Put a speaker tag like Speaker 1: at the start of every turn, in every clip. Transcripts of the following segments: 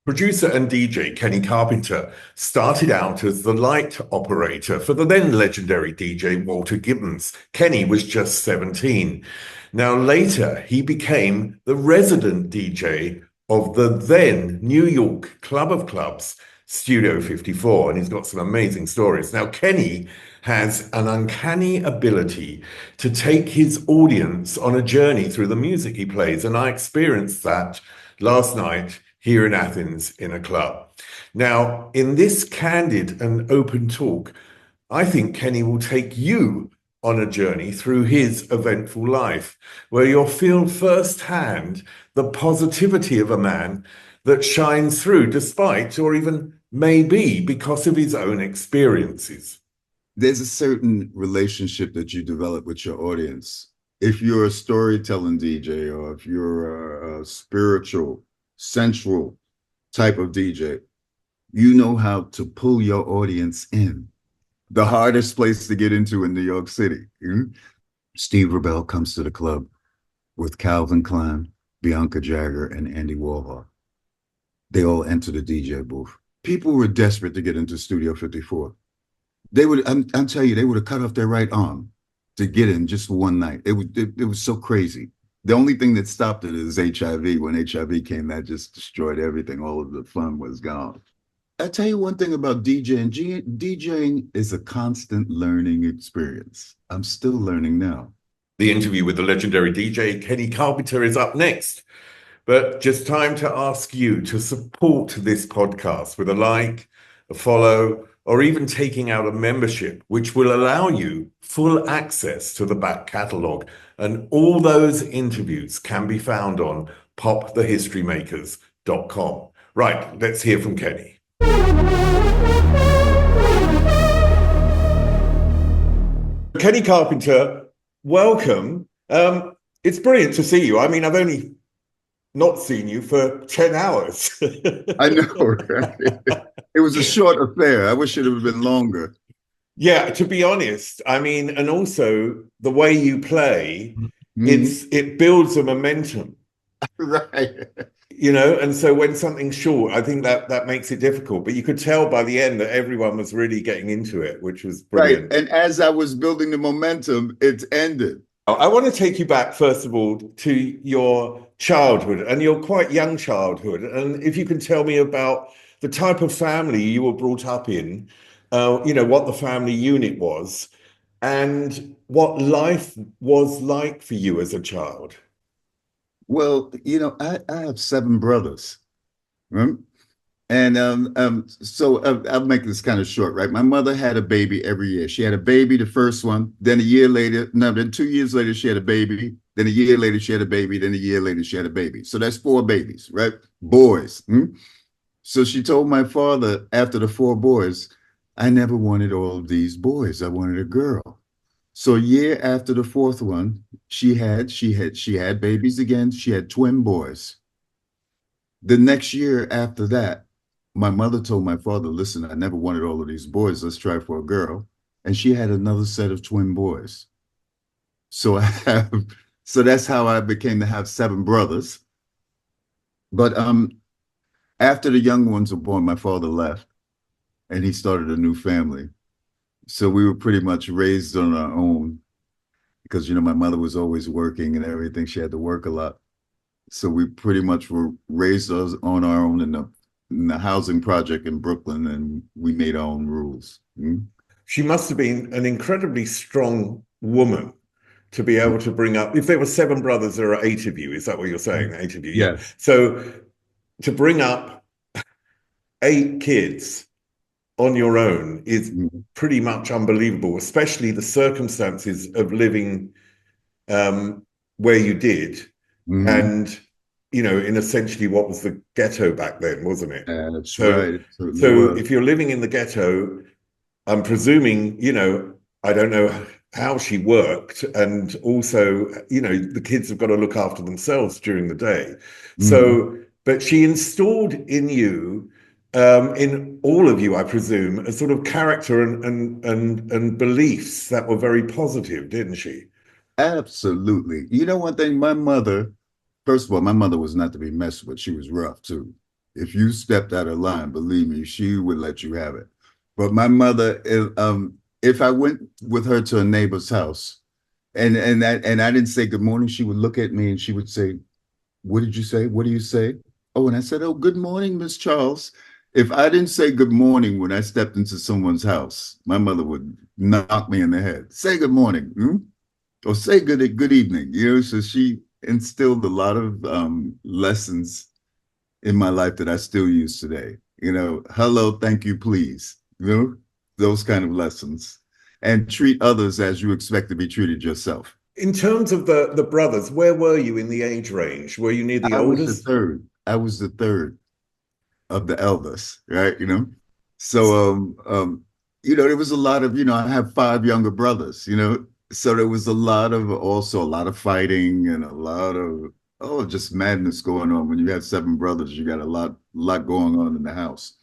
Speaker 1: Producer and DJ Kenny Carpenter started out as the light operator for the then legendary DJ Walter Gibbons. Kenny was just 17. Now later, he became the resident DJ of the then New York Club of Clubs, Studio 54, and he's got some amazing stories. Now, Kenny has an uncanny ability to take his audience on a journey through the music he plays, and I experienced that last night here in Athens in a club. Now, in this candid and open talk, I think Kenny will take you on a journey through his eventful life, where you'll feel firsthand the positivity of a man that shines through despite, or even maybe because of his own experiences.
Speaker 2: There's a certain relationship that you develop with your audience. If you're a storytelling DJ, or if you're a spiritual, sensual type of DJ, you know how to pull your audience in. The hardest place to get into in New York City. Steve Rubell comes to the club with Calvin Klein, Bianca Jagger, and Andy Warhol. They all enter the DJ booth. People were desperate to get into Studio 54. They would, I'm telling you, they would have cut off their right arm to get in just for one night. It was so crazy. The only thing that stopped it is HIV. When HIV came, that just destroyed everything. All of the fun was gone. I tell you one thing about DJing. DJing is a constant learning experience. I'm still learning now.
Speaker 1: The interview with the legendary DJ Kenny Carpenter is up next. But just time to ask you to support this podcast with a like, a follow, or even taking out a membership, which will allow you full access to the back catalogue. And all those interviews can be found on popthehistorymakers.com. Right, let's hear from Kenny. Kenny Carpenter, welcome. It's brilliant to see you. I mean, I've only not seen you for 10 hours.
Speaker 2: I know, right? It was a short affair. I wish it would have been longer.
Speaker 1: Yeah, to be honest, I mean, and also the way you play, it builds a momentum.
Speaker 2: Right.
Speaker 1: You know, and so when something's short, I think that makes it difficult. But you could tell by the end that everyone was really getting into it, which was brilliant.
Speaker 2: Right. And as I was building the momentum, it ended.
Speaker 1: I want to take you back, first of all, to your childhood and your quite young childhood. And if you can tell me about the type of family you were brought up in, you know, what the family unit was and what life was like for you as a child.
Speaker 2: Well, you know, I have 7 brothers. Right? And so I'll make this kind of short, right? My mother had a baby every year. She had a baby, the first one, then a year later, no, then 2 years later, she had a baby. Then a year later, she had a baby. Then a year later, she had a baby. So that's 4 babies, right? Boys. So she told my father after the 4 boys, I never wanted all of these boys. I wanted a girl. So a year after the 4th one, she had babies again. She had twin boys. The next year after that, my mother told my father, listen, I never wanted all of these boys. Let's try for a girl. And she had another set of twin boys. So so that's how I became to have 7 brothers. But after the young ones were born, my father left and he started a new family. So we were pretty much raised on our own because, you know, my mother was always working and everything. She had to work a lot. So we pretty much were raised on our own in the housing project in Brooklyn, and we made our own rules.
Speaker 1: She must have been an incredibly strong woman to be able to bring up, if there were 7 brothers, there are 8 of you. Is that what you're saying? 8 of you?
Speaker 2: Yeah.
Speaker 1: So to bring up 8 kids on your own is pretty much unbelievable, especially the circumstances of living where you did. And, you know, in essentially what was the ghetto back then, wasn't it?
Speaker 2: That's right.
Speaker 1: So if you're living in the ghetto, I'm presuming, you know, I don't know how she worked. And also, you know, the kids have got to look after themselves during the day. So, but she installed in you, in all of you, I presume, a sort of character and beliefs that were very positive, didn't she?
Speaker 2: Absolutely. You know, one thing, my mother, first of all, my mother was not to be messed with. She was rough too. If you stepped out of line, believe me, she would let you have it. But my mother, if I went with her to a neighbor's house and I didn't say good morning, she would look at me and she would say, "What did you say? What do you say?" Oh, and I said, "Oh, good morning, Miss Charles." If I didn't say good morning when I stepped into someone's house, my mother would knock me in the head. Say good morning, or say good evening. So she instilled a lot of lessons in my life that I still use today. Hello, thank you, please. Those kind of lessons, and treat others as you expect to be treated yourself.
Speaker 1: In terms of the brothers, where were you in the age range? Were you near the
Speaker 2: I was the
Speaker 1: oldest?
Speaker 2: third. I was the third of the eldest, right? So there was a lot of, I have five younger brothers, so there was also a lot of fighting and a lot of just madness going on. When you have seven brothers, you got a lot going on in the house.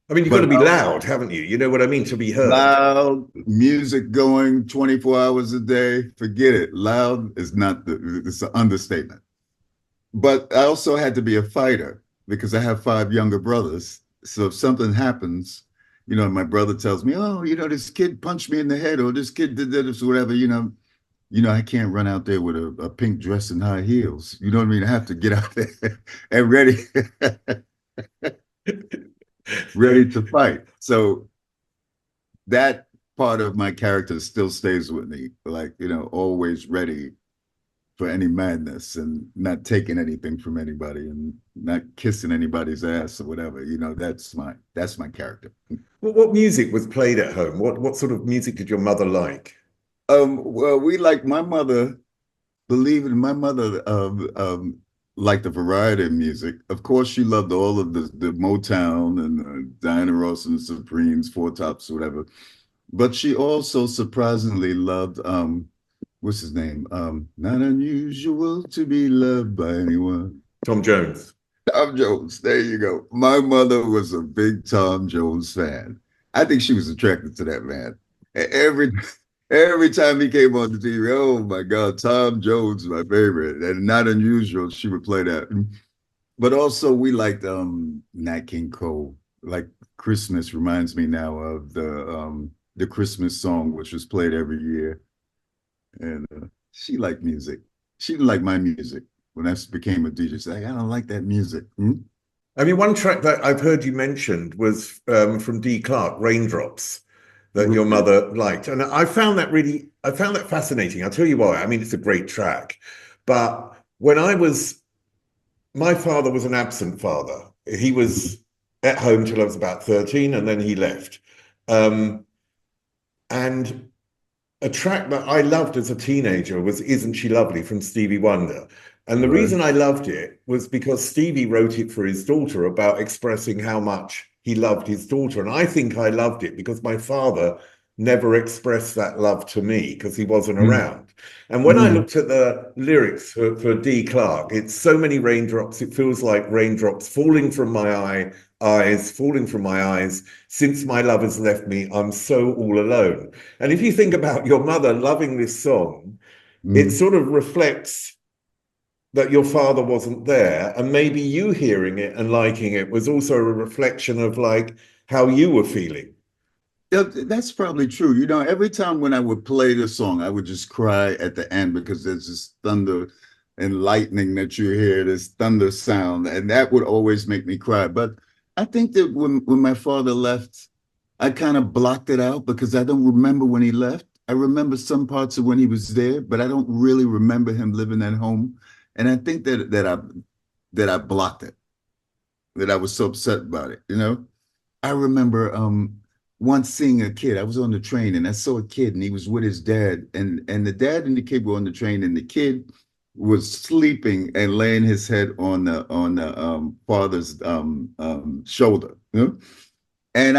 Speaker 1: I mean, you've got
Speaker 2: But
Speaker 1: to be loud, haven't you? You know what I mean? To be heard.
Speaker 2: loud music going 24 hours a day, forget it. Loud is it's an understatement. But I also had to be a fighter because I have five younger brothers. So if something happens, my brother tells me, "Oh, this kid punched me in the head," or "This kid did this," or whatever, I can't run out there with a pink dress and high heels. You know what I mean? I have to get out there and ready to fight. So that part of my character still stays with me, like, always ready for any madness and not taking anything from anybody and not kissing anybody's ass or whatever. That's my character.
Speaker 1: What music was played at home? What sort of music did your mother like?
Speaker 2: Well, we like my mother, believe it, my mother liked a variety of music. Of course, she loved all of the Motown and Diana Ross and the Supremes, Four Tops, whatever. But she also surprisingly loved what's his name? Not unusual to be loved by anyone.
Speaker 1: Tom Jones.
Speaker 2: Tom Jones. There you go. My mother was a big Tom Jones fan. I think she was attracted to that man. Every time he came on the TV, oh my God, Tom Jones, my favorite. And Not Unusual, she would play that. But also we liked Nat King Cole. Like Christmas reminds me now of the Christmas song, which was played every year. And she liked music. She didn't like my music. When I became a DJ, she's like, "I don't like that music."
Speaker 1: I mean, one track that I've heard you mentioned was from D. Clark, Raindrops, that your mother liked. And I found that fascinating. I'll tell you why. I mean, it's a great track. But my father was an absent father. He was at home till I was about 13, and then he left. And a track that I loved as a teenager was "Isn't She Lovely" from Stevie Wonder. And the reason I loved it was because Stevie wrote it for his daughter about expressing how much he loved his daughter. And I think I loved it because my father never expressed that love to me because he wasn't around. And when I looked at the lyrics for D. Clark, it's so many raindrops, it feels like raindrops falling from my eyes, falling from my eyes. Since my love has left me, I'm so all alone. And if you think about your mother loving this song, it sort of reflects that your father wasn't there, and maybe you hearing it and liking it was also a reflection of like how you were feeling.
Speaker 2: Yeah, that's probably true. Every time when I would play the song, I would just cry at the end because there's this thunder and lightning that you hear, this thunder sound, and that would always make me cry. But I think that when my father left, I kind of blocked it out because I don't remember when he left. I remember some parts of when he was there, but I don't really remember him living at home. And I think that I blocked it, that I was so upset about it. I remember once seeing a kid. I was on the train and I saw a kid and he was with his dad, and the dad and the kid were on the train, and the kid was sleeping and laying his head on the father's shoulder. And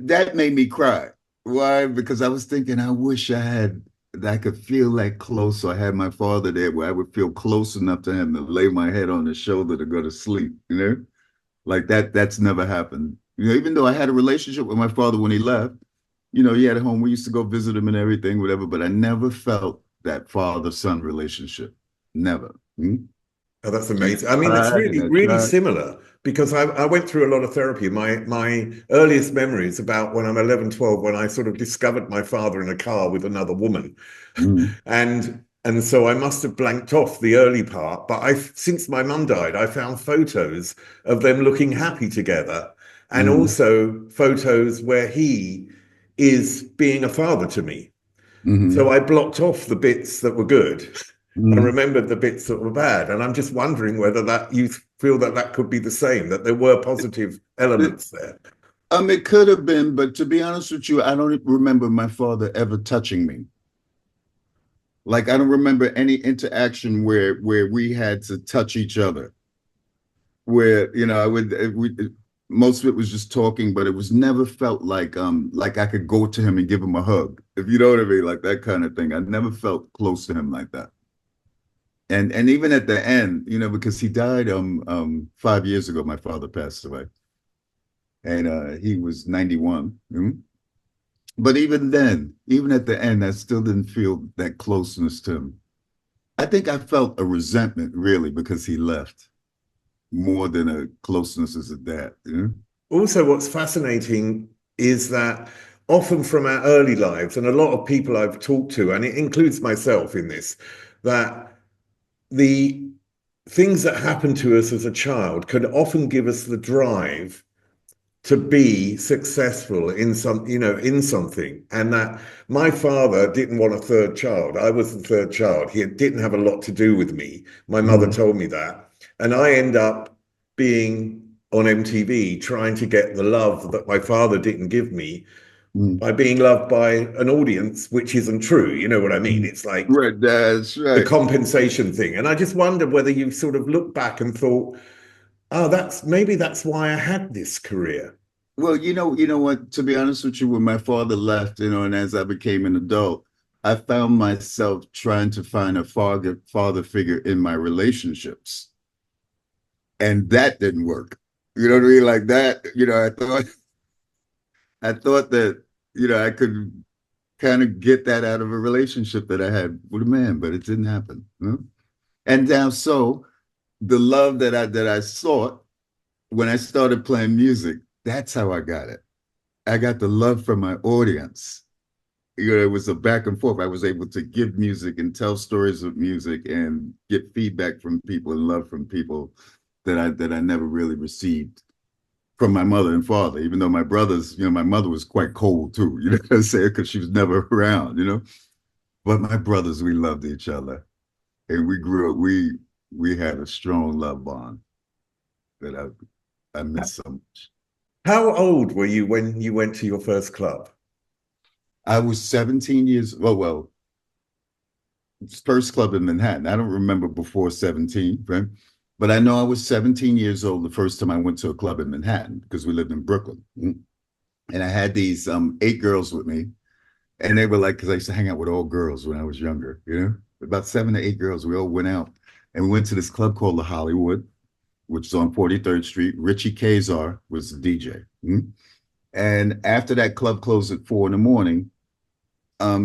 Speaker 2: that made me cry. Why? Because I was thinking, I wish I could feel that close. So I had my father there where I would feel close enough to him to lay my head on his shoulder to go to sleep, like that's never happened. Even though I had a relationship with my father when he left, he had a home. We used to go visit him and everything, whatever, but I never felt that father-son relationship. Never.
Speaker 1: Oh, that's amazing. I mean, it's
Speaker 2: Tried and
Speaker 1: really,
Speaker 2: I
Speaker 1: really
Speaker 2: tried.
Speaker 1: similar because I went through a lot of therapy. My earliest memories about when I'm 11, 12, when I sort of discovered my father in a car with another woman.
Speaker 2: Mm,
Speaker 1: And so I must have blanked off the early part. But I, since my mum died, I found photos of them looking happy together, and
Speaker 2: mm,
Speaker 1: also photos where he is being a father to me. So
Speaker 2: mm,
Speaker 1: I blocked off the bits that were good and
Speaker 2: mm.
Speaker 1: remembered the bits that were bad. And I'm just wondering whether that you feel that that could be the same, that there were positive
Speaker 2: It,
Speaker 1: elements there.
Speaker 2: it could have been, but to be honest with you, I don't remember my father ever touching me. Like I don't remember any interaction where we had to touch each other. Where I would most of it was just talking, but it was never felt like I could go to him and give him a hug, if you know what I mean, like that kind of thing. I never felt close to him like that. And even at the end, because he died 5 years ago, my father passed away, and he was 91. But even then, even at the end, I still didn't feel that closeness to him. I think I felt a resentment really because he left more than a closeness as a dad.
Speaker 1: Also, what's fascinating is that often from our early lives, and a lot of people I've talked to, and it includes myself in this, that the things that happen to us as a child can often give us the drive to be successful in in something. And that my father didn't want a third child. I was the third child. He didn't have a lot to do with me. My mother
Speaker 2: Mm,
Speaker 1: told me that. And I end up being on MTV trying to get the love that my father didn't give me
Speaker 2: mm,
Speaker 1: by being loved by an audience, which isn't true. You know what I mean?
Speaker 2: mm.
Speaker 1: It's like
Speaker 2: Right, that's
Speaker 1: the
Speaker 2: right.
Speaker 1: compensation thing. And I just wonder whether you sort of look back and thought, oh, that's why I had this career.
Speaker 2: Well, you know what? To be honest with you, when my father left, and as I became an adult, I found myself trying to find a father figure in my relationships, and that didn't work. You know what I mean? Like that. I thought that I could kind of get that out of a relationship that I had with a man, but it didn't happen. And now, so the love that I sought when I started playing music, that's how I got it. I got the love from my audience. It was a back and forth. I was able to give music and tell stories of music and get feedback from people and love from people that I never really received from my mother and father. Even though my brothers, my mother was quite cold too. You know what I'm saying? Because she was never around. But my brothers, we loved each other, and we grew up. We had a strong love bond that I miss so much.
Speaker 1: How old were you when you went to your first club?
Speaker 2: I was 17 years. Well, first club in Manhattan. I don't remember before 17, right? But I know I was 17 years old the first time I went to a club in Manhattan because we lived in Brooklyn. And I had these 8 girls with me. And they were like, because I used to hang out with all girls when I was younger, about 7 to 8 girls. We all went out and we went to this club called the Hollywood, which is on 43rd Street. Richie Kazar was the DJ. And after that club closed at 4 in the morning,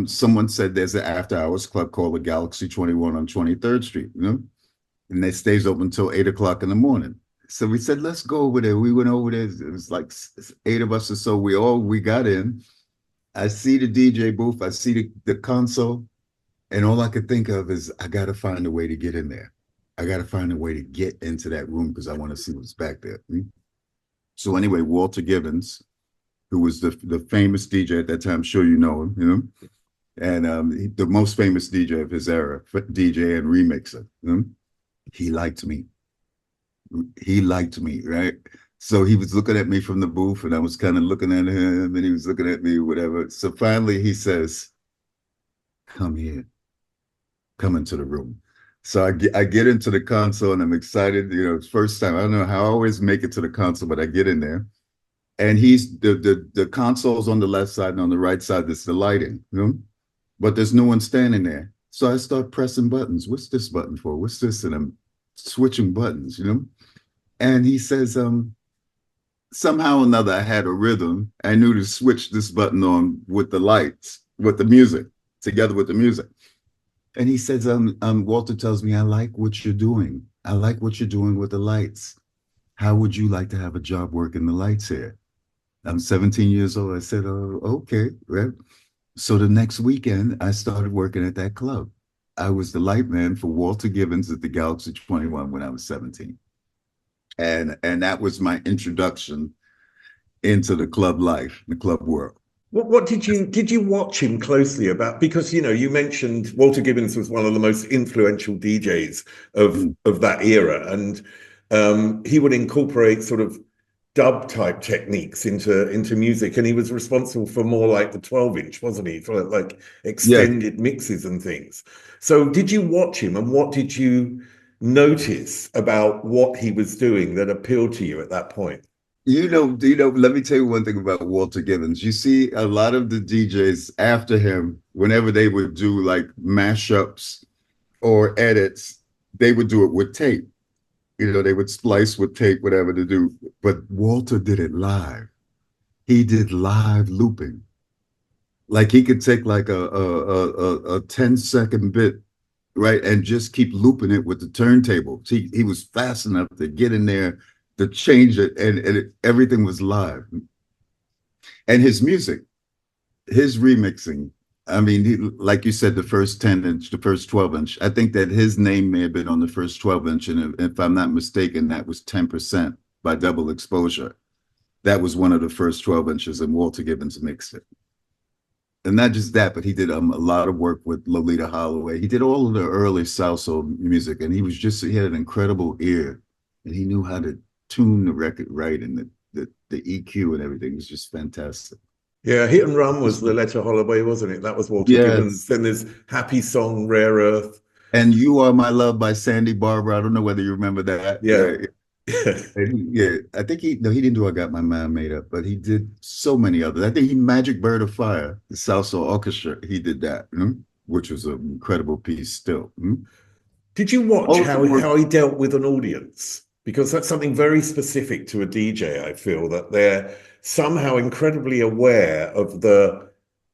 Speaker 2: someone said there's an after hours club called the Galaxy 21 on 23rd Street, and it stays open until 8 o'clock in the morning. So we said, let's go over there. We went over there. It was like 8 of us or so. We got in. I see the DJ booth. I see the console. And all I could think of is, I got to find a way to get in there. I got to find a way to get into that room because I want to see what's back there. So anyway, Walter Gibbons, who was the famous DJ at that time, I'm sure you know him, and the most famous DJ of his era, DJ and remixer. He liked me. He liked me, right? So he was looking at me from the booth, and I was kind of looking at him, and he was looking at me, whatever. So finally, he says, "Come here, come into the room." So I get into the console, and I'm excited. It's first time. I don't know how I always make it to the console, but I get in there, and he's the console's on the left side, and on the right side there's the lighting, but there's no one standing there. So I start pressing buttons. What's this button for? What's this? And I'm switching buttons, And he says, somehow or another, I had a rhythm. I knew to switch this button on with the lights, with the music, together with the music. And he says, Walter tells me, I like what you're doing. I like what you're doing with the lights. How would you like to have a job working the lights here? I'm 17 years old. I said, oh, okay, right. So the next weekend, I started working at that club. I was the light man for Walter Gibbons at the Galaxy 21 when I was 17. And that was my introduction into the club life, the club world.
Speaker 1: What did you watch him closely about? Because you mentioned Walter Gibbons was one of the most influential DJs
Speaker 2: Mm.
Speaker 1: of that era, and he would incorporate sort of dub type techniques into music, and he was responsible for more like the 12-inch, wasn't he? For like
Speaker 2: Yeah,
Speaker 1: extended mixes and things. So did you watch him, and what did you notice about what he was doing that appealed to you at that point?
Speaker 2: let me tell you one thing about Walter Gibbons. You see a lot of the DJs after him, whenever they would do like mashups or edits, they would do it with tape. They would splice with tape, whatever to do. But Walter did it live. He did live looping. Like he could take like a 10-second bit, right, and just keep looping it with the turntable. He was fast enough to get in there to change it, and everything was live. And his music, his remixing. I mean, like you said, the first 10-inch, the first 12-inch. I think that his name may have been on the first 12-inch, and if I'm not mistaken, that was 10% by Double Exposure. That was one of the first 12 inches, and Walter Gibbons mixed it. And not just that, but he did a lot of work with Lolita Holloway. He did all of the early salsa music, and he had an incredible ear, and he knew how to tune the record right, and the EQ and everything was just fantastic.
Speaker 1: Yeah, Hit and Run was the Letter Holloway, wasn't it? That was Walter Gibbons.
Speaker 2: Yes.
Speaker 1: Then there's Happy Song, Rare Earth.
Speaker 2: And You Are My Love by Sandy Barber. I don't know whether you remember that.
Speaker 1: Yeah.
Speaker 2: Yeah, I think he didn't do I Got My Mind Made Up, but he did so many others. I think he Magic Bird of Fire, the Salsa Orchestra, he did that, which was an incredible piece still.
Speaker 1: Did you watch
Speaker 2: Also
Speaker 1: how he dealt with an audience? Because that's something very specific to a DJ, I feel, that they're somehow incredibly aware of the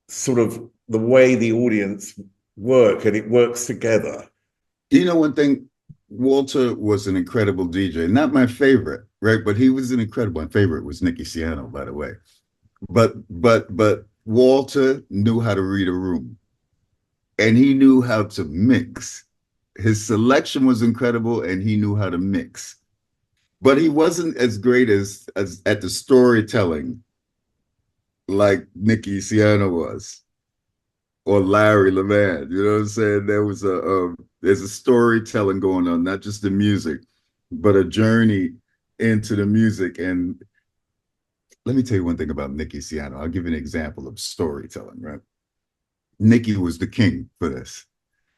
Speaker 1: sort of the way the audience work and it works together.
Speaker 2: one thing, Walter was an incredible DJ. Not my favorite, right? But he was an incredible. My favorite was Nicky Siano, by the way. But Walter knew how to read a room, and he knew how to mix. His selection was incredible, and he knew how to mix. But he wasn't as great as at the storytelling like Nicky Siano was, or Larry Levan. You know what I'm saying? There's a storytelling going on, not just the music, but a journey into the music. And let me tell you one thing about Nicky Siano. I'll give you an example of storytelling, right? Nicky was the king for this.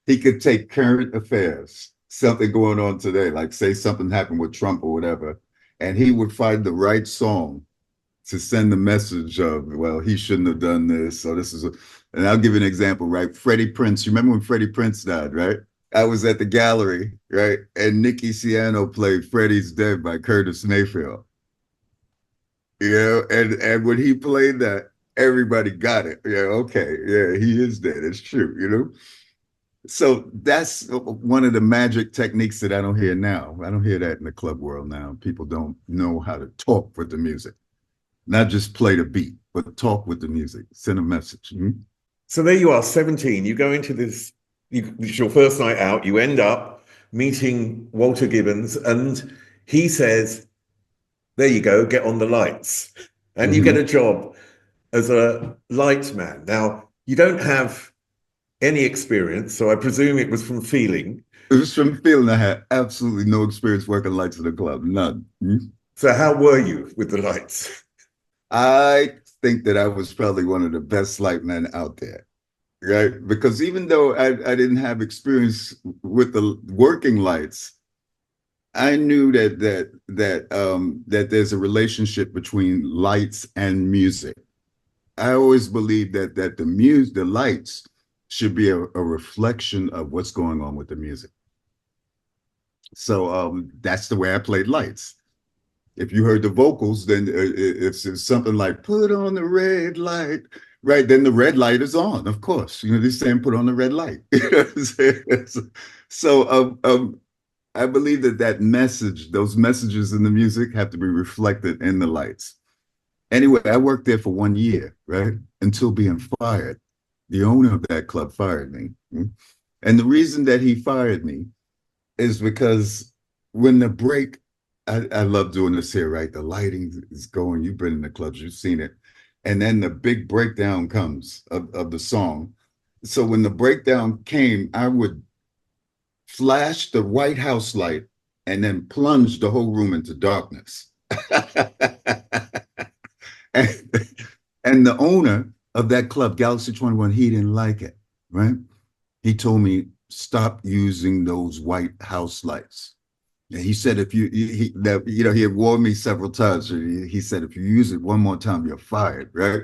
Speaker 2: He could take current affairs, something going on today, like say something happened with Trump or whatever, and he would find the right song to send the message of, well, he shouldn't have done this. So and I'll give you an example, right? Freddie Prinze. You remember when Freddie Prinze died, right? I was at the gallery, right? And Nicky Siano played Freddie's Dead by Curtis Mayfield. And when he played that, everybody got it. Yeah, okay. Yeah, he is dead. It's true. So that's one of the magic techniques that I don't hear now. I don't hear that in the club world now. People don't know how to talk with the music, not just play the beat, but talk with the music, send a message.
Speaker 1: So there you are, 17. You go into this, it's your first night out. You end up meeting Walter Gibbons, and he says, there you go, get on the lights. And you get a job as a light man. Now, you don't have any experience, so I presume it was from feeling.
Speaker 2: It was from feeling. I had absolutely no experience working lights in the club, none.
Speaker 1: So how were you with the lights?
Speaker 2: I think that I was probably one of the best light men out there, right? Because even though I didn't have experience with the working lights, I knew that there's a relationship between lights and music. I always believed that the lights should be a reflection of what's going on with the music. So that's the way I played lights. If you heard the vocals, then if it's something like "Put on the red light," right? Then the red light is on, of course. They're saying "Put on the red light." So I believe that that message, those messages in the music have to be reflected in the lights. Anyway, I worked there for 1 year, right? Until being fired. The owner of that club fired me. And the reason that he fired me is because when the break, I love doing this here, right? The lighting is going, you've been in the clubs, you've seen it. And then the big breakdown comes of the song. So when the breakdown came, I would flash the White House light and then plunge the whole room into darkness. and, and the owner of that club, Galaxy 21, he didn't like it, right? He told me, stop using those White House lights. And he said, if you, he had warned me several times. He said, if you use it one more time, you're fired, right?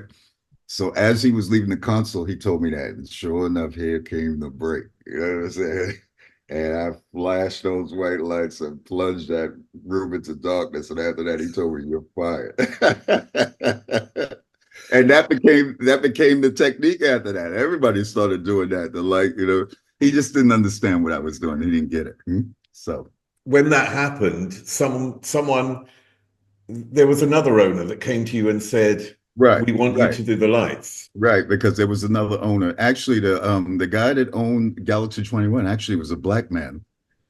Speaker 2: So as he was leaving the console, he told me that. And sure enough, here came the break. You know what I'm saying? And I flashed those white lights and plunged that room into darkness. And after that, he told me, you're fired. And that became the technique after that. Everybody started doing that. He just didn't understand what I was doing. He didn't get it. So
Speaker 1: when that happened, someone there was another owner that came to you and said,
Speaker 2: right,
Speaker 1: "We want you
Speaker 2: right.
Speaker 1: to do the lights."
Speaker 2: Right, because there was another owner. Actually, the guy that owned Galaxy 21 actually was a black man.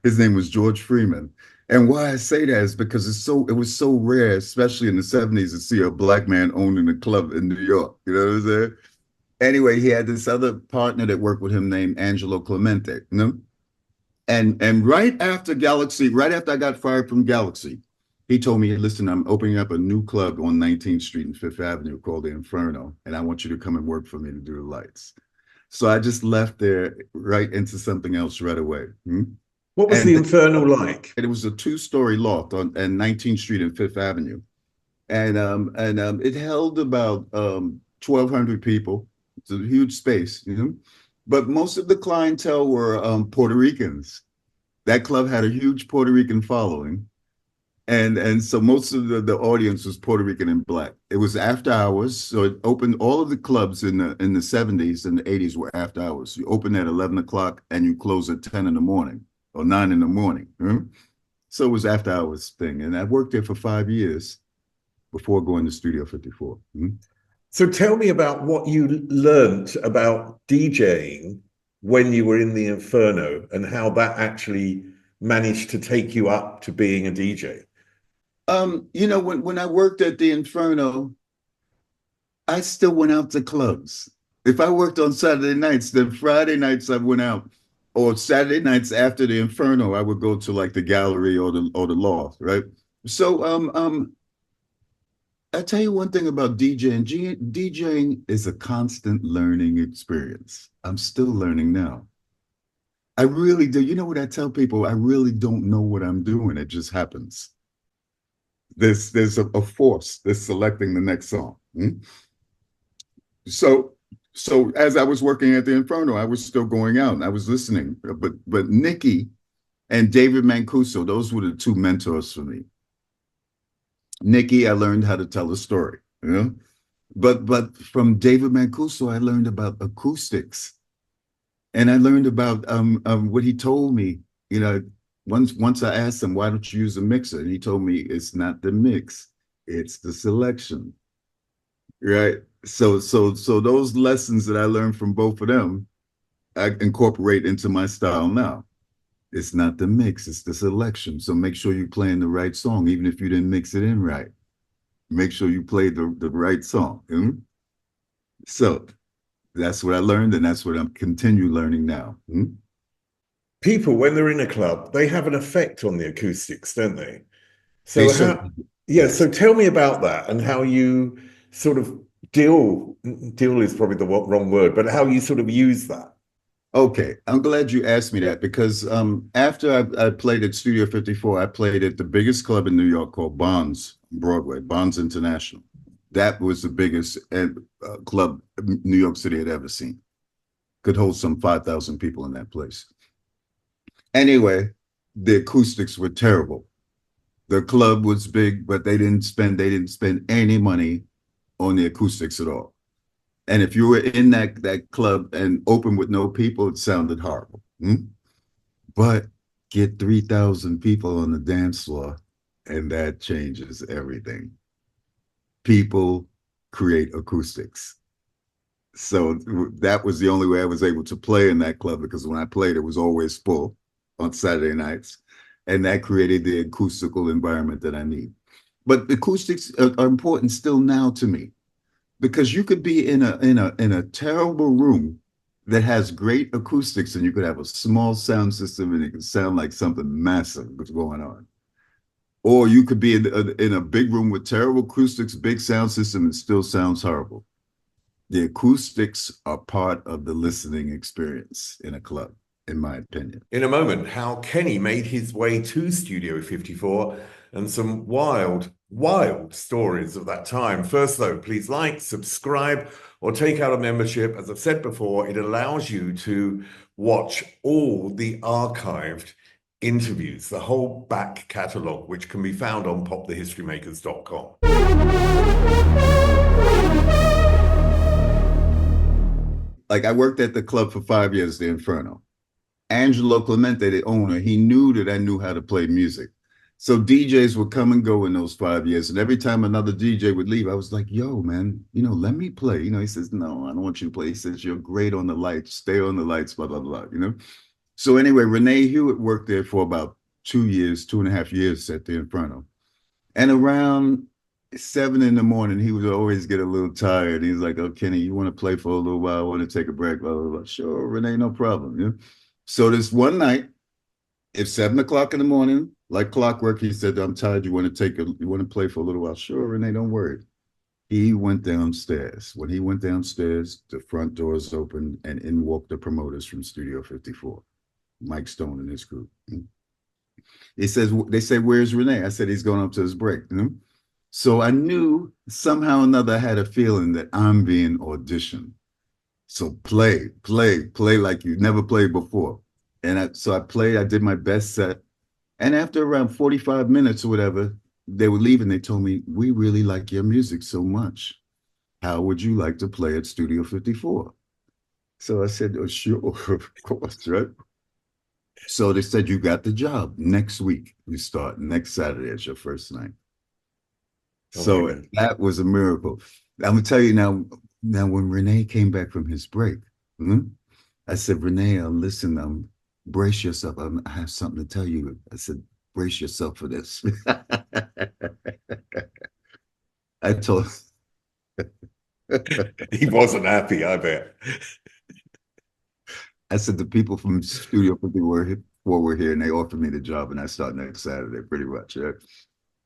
Speaker 2: His name was George Freeman. And why I say that is because it was so rare, especially in the 70s, to see a black man owning a club in New York. You know what I'm saying? Anyway, he had this other partner that worked with him named Angelo Clemente. You know? And right after I got fired from Galaxy, he told me, listen, I'm opening up a new club on 19th Street and Fifth Avenue called the Inferno, and I want you to come and work for me to do the lights. So I just left there right into something else right away.
Speaker 1: What was the
Speaker 2: And
Speaker 1: Inferno like?
Speaker 2: it was a two-story loft on 19th Street and Fifth Avenue. And it held about 1,200 people. It's a huge space, you know. But most of the clientele were Puerto Ricans. That club had a huge Puerto Rican following. And so most of the audience was Puerto Rican and black. It was after hours, so it opened. All of the clubs in the 70s and the 80s were after hours. You open at 11 o'clock and you close at 10 in the morning or 9 in the morning. So it was after hours thing. And I worked there for 5 years before going to Studio 54.
Speaker 1: So tell me about what you learned about DJing when you were in the Inferno and how that actually managed to take you up to being a DJ.
Speaker 2: When I worked at the Inferno, I still went out to clubs. If I worked on Saturday nights, then Friday nights I went out, or Saturday nights after the Inferno, I would go to like the gallery or the loft, right? So I tell you one thing about DJing. DJing is a constant learning experience. I'm still learning now. I really do. You know what I tell people? I really don't know what I'm doing. It just happens. There's a force that's selecting the next song. So as I was working at the Inferno, I was still going out and I was listening. But Nicky and David Mancuso, those were the two mentors for me. Nicky, I learned how to tell a story, you know. But from David Mancuso, I learned about acoustics, and I learned about what he told me. You know, once I asked him, why don't you use a mixer? And he told me it's not the mix, it's the selection. Right. So those lessons that I learned from both of them, I incorporate into my style now. It's not the mix, it's the selection. So make sure you're playing the right song, even if you didn't mix it in right. Make sure you play the right song. So that's what I learned, and that's what I'm continue learning now.
Speaker 1: People, when they're in a club, they have an effect on the acoustics, don't they?
Speaker 2: They
Speaker 1: So
Speaker 2: certainly,
Speaker 1: so
Speaker 2: yes.
Speaker 1: tell me about that and how you sort of deal is probably the wrong word, but how you sort of use that.
Speaker 2: Okay, I'm glad you asked me that because after I played at Studio 54, I played at the biggest club in New York called Bonds Broadway, Bonds International. That was the biggest club New York City had ever seen. Could hold some 5,000 people in that place. Anyway, the acoustics were terrible. The club was big, but they didn't spend any money on the acoustics at all. And if you were in that club and open with no people, it sounded horrible. But get 3,000 people on the dance floor, and that changes everything. People create acoustics. So that was the only way I was able to play in that club, because when I played, it was always full on Saturday nights. And that created the acoustical environment that I need. But acoustics are important still now to me, because you could be in a terrible room that has great acoustics, and you could have a small sound system and it could sound like something massive was going on. Or you could be in a big room with terrible acoustics, big sound system, and still sounds horrible. The acoustics are part of the listening experience in a club, in my opinion.
Speaker 1: In a moment, how Kenny made his way to Studio 54 and some wild, wild stories of that time. First, though, please like, subscribe, or take out a membership. As I've said before, it allows you to watch all the archived interviews, the whole back catalogue, which can be found on popthehistorymakers.com.
Speaker 2: Like, I worked at the club for 5 years, the Inferno. Angelo Clemente, the owner, he knew that I knew how to play music. So DJs would come and go in those 5 years. And every time another DJ would leave, I was like, yo, man, let me play. He says, no, I don't want you to play. He says, you're great on the lights. Stay on the lights, blah, blah, blah, So anyway, Renee Hewitt worked there for about 2 years, 2.5 years at the Inferno. And around 7 in the morning, he would always get a little tired. He's like, oh, Kenny, you want to play for a little while? I want to take a break, blah, blah, blah. Sure, Renee, no problem. So this one night, it's 7 o'clock in the morning, like clockwork, he said, I'm tired. You want to play for a little while? Sure, Renee, don't worry. He went downstairs. When he went downstairs, the front doors opened and in walked the promoters from Studio 54, Mike Stone and his group. They said, where's Renee? I said, he's going up to his break. So I knew somehow or another, I had a feeling that I'm being auditioned. So play like you never played before. And so I played, I did my best set. And after around 45 minutes or whatever, they were leaving. They told me, we really like your music so much. How would you like to play at Studio 54? So I said, oh, sure, of course, right? So they said, you got the job. Next week, you start. Next Saturday is your first night. So that was a miracle. I'm going to tell you now, when Renee came back from his break, I said, Renee, listen, brace yourself. I have something to tell you. I said, brace yourself for this. I told
Speaker 1: he wasn't happy, I bet.
Speaker 2: I said, the people from Studio 54 were here and they offered me the job and I start next Saturday, pretty much. Yeah.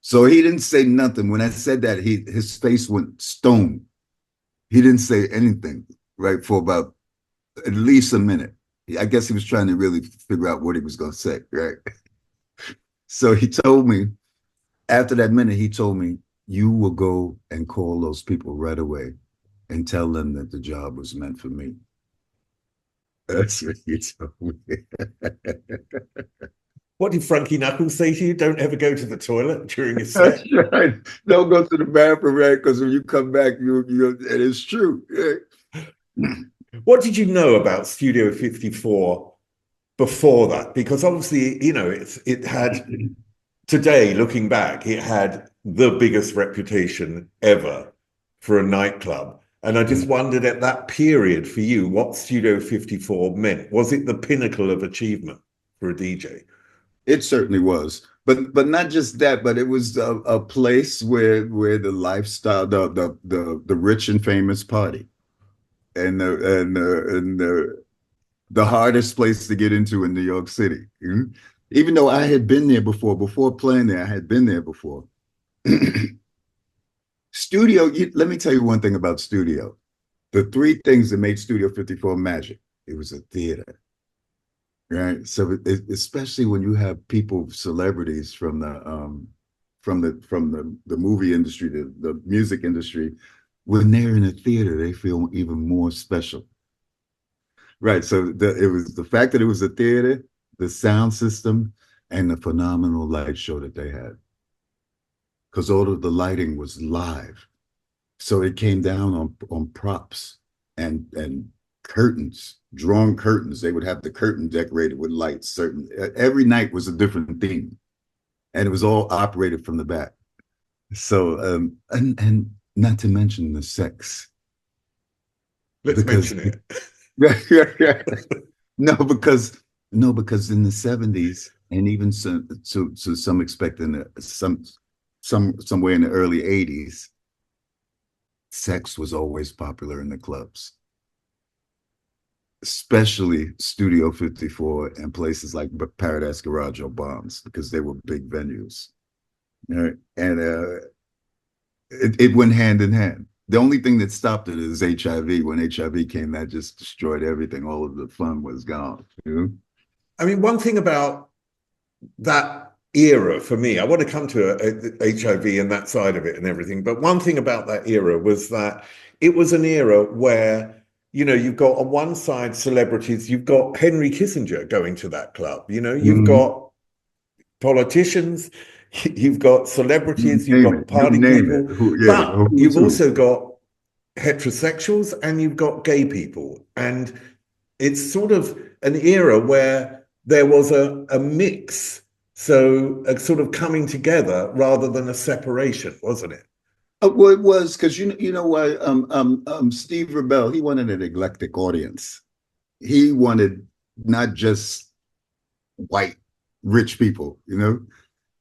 Speaker 2: So he didn't say nothing. When I said that, his face went stone. He didn't say anything, right, for about at least a minute. I guess he was trying to really figure out what he was going to say, right? So he told me, after that minute, he told me, you will go and call those people right away and tell them that the job was meant for me. That's what he told me.
Speaker 1: What did Frankie Knuckles say to you? Don't ever go to the toilet during a set.
Speaker 2: That's right. Don't go to the bathroom, right? Because when you come back, and it's true. Yeah.
Speaker 1: What did you know about Studio 54 before that? Because obviously, it had, today, looking back, it had the biggest reputation ever for a nightclub. And I just wondered, at that period for you, what Studio 54 meant. Was it the pinnacle of achievement for a DJ?
Speaker 2: It certainly was, but not just that, but it was a place where the lifestyle, the rich and famous party, and the hardest place to get into in New York City. Even though I had been there before playing there, I had been there before. Studio, let me tell you one thing about Studio. The 3 things that made Studio 54 magic. It was a theater. Right. So especially when you have people, celebrities from the movie industry, the music industry, when they're in a theater, they feel even more special. Right. So it was the fact that it was a theater, the sound system, and the phenomenal light show that they had. Because all of the lighting was live. So it came down on props and curtains drawn curtains. They would have the curtain decorated with lights. Certain every night was a different theme, and it was all operated from the back. So and not to mention the sex,
Speaker 1: Let's
Speaker 2: because
Speaker 1: mention it.
Speaker 2: yeah. No, because no, because in the 70s and even to some extent in the somewhere in the early 80s, sex was always popular in the clubs, especially Studio 54 and places like Paradise Garage or Bombs, because they were big venues. Right? And it went hand in hand. The only thing that stopped it is HIV. When HIV came, that just destroyed everything. All of the fun was gone. You know?
Speaker 1: I mean, one thing about that era for me, I want to come to HIV and that side of it and everything, but one thing about that era was that it was an era where, you know, you've got on one side celebrities, you've got Henry Kissinger going to that club, you know, you've
Speaker 2: Mm-hmm.
Speaker 1: got politicians, you've got celebrities, you've
Speaker 2: Name
Speaker 1: got
Speaker 2: it. You
Speaker 1: party
Speaker 2: name it.
Speaker 1: people,
Speaker 2: Who, yeah,
Speaker 1: but
Speaker 2: who's
Speaker 1: you've
Speaker 2: who?
Speaker 1: also got heterosexuals and you've got gay people. And it's sort of an era where there was a mix, so a sort of coming together rather than a separation, wasn't it?
Speaker 2: Well, it was because you know why Steve Rubell, he wanted an eclectic audience. He wanted not just white rich people, you know.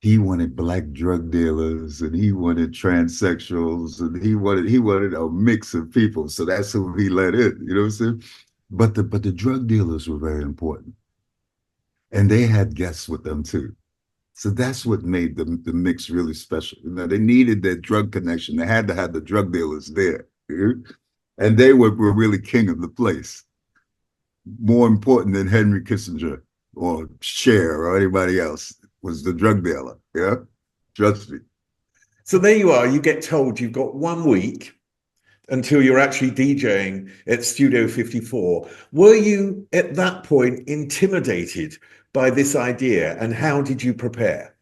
Speaker 2: He wanted black drug dealers and he wanted transsexuals and he wanted a mix of people. So that's who he let in, you know what I'm saying? But the drug dealers were very important. And they had guests with them too. So that's what made the mix really special. You know, they needed that drug connection. They had to have the drug dealers there. And they were really king of the place. More important than Henry Kissinger or Cher or anybody else was the drug dealer. Yeah. Trust me.
Speaker 1: So there you are, you get told you've got 1 week until you're actually DJing at Studio 54. Were you at that point intimidated by this idea and how did you prepare?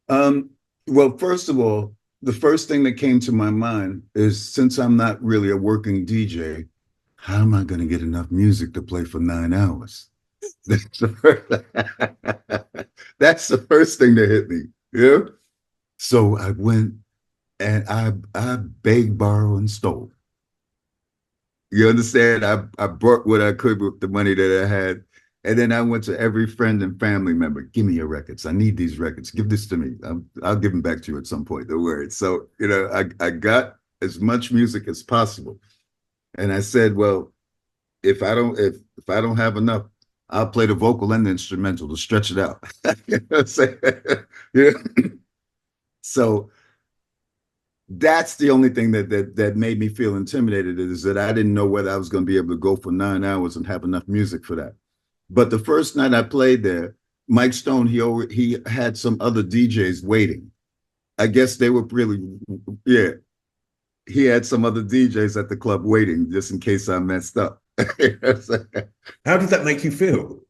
Speaker 2: Um, well, first of all, the first thing that came to my mind is since I'm not really a working DJ, how am I going to get enough music to play for 9 hours? That's the first, that's the first thing that hit me. Yeah. So I went and I begged, borrowed, and stole. You understand? I brought what I could with the money that I had. And then I went to every friend and family member. Give me your records. I need these records. Give this to me. I'll give them back to you at some point. Don't worry. So, you know, I got as much music as possible. And I said, well, if I don't have enough, I'll play the vocal and the instrumental to stretch it out. You know what I'm saying? Yeah. So that's the only thing that made me feel intimidated is that I didn't know whether I was going to be able to go for 9 hours and have enough music for that. But the first night I played there, Mike Stone, he had some other DJs waiting. I guess they were really, yeah. He had some other DJs at the club waiting just in case I messed up.
Speaker 1: How did that make you feel?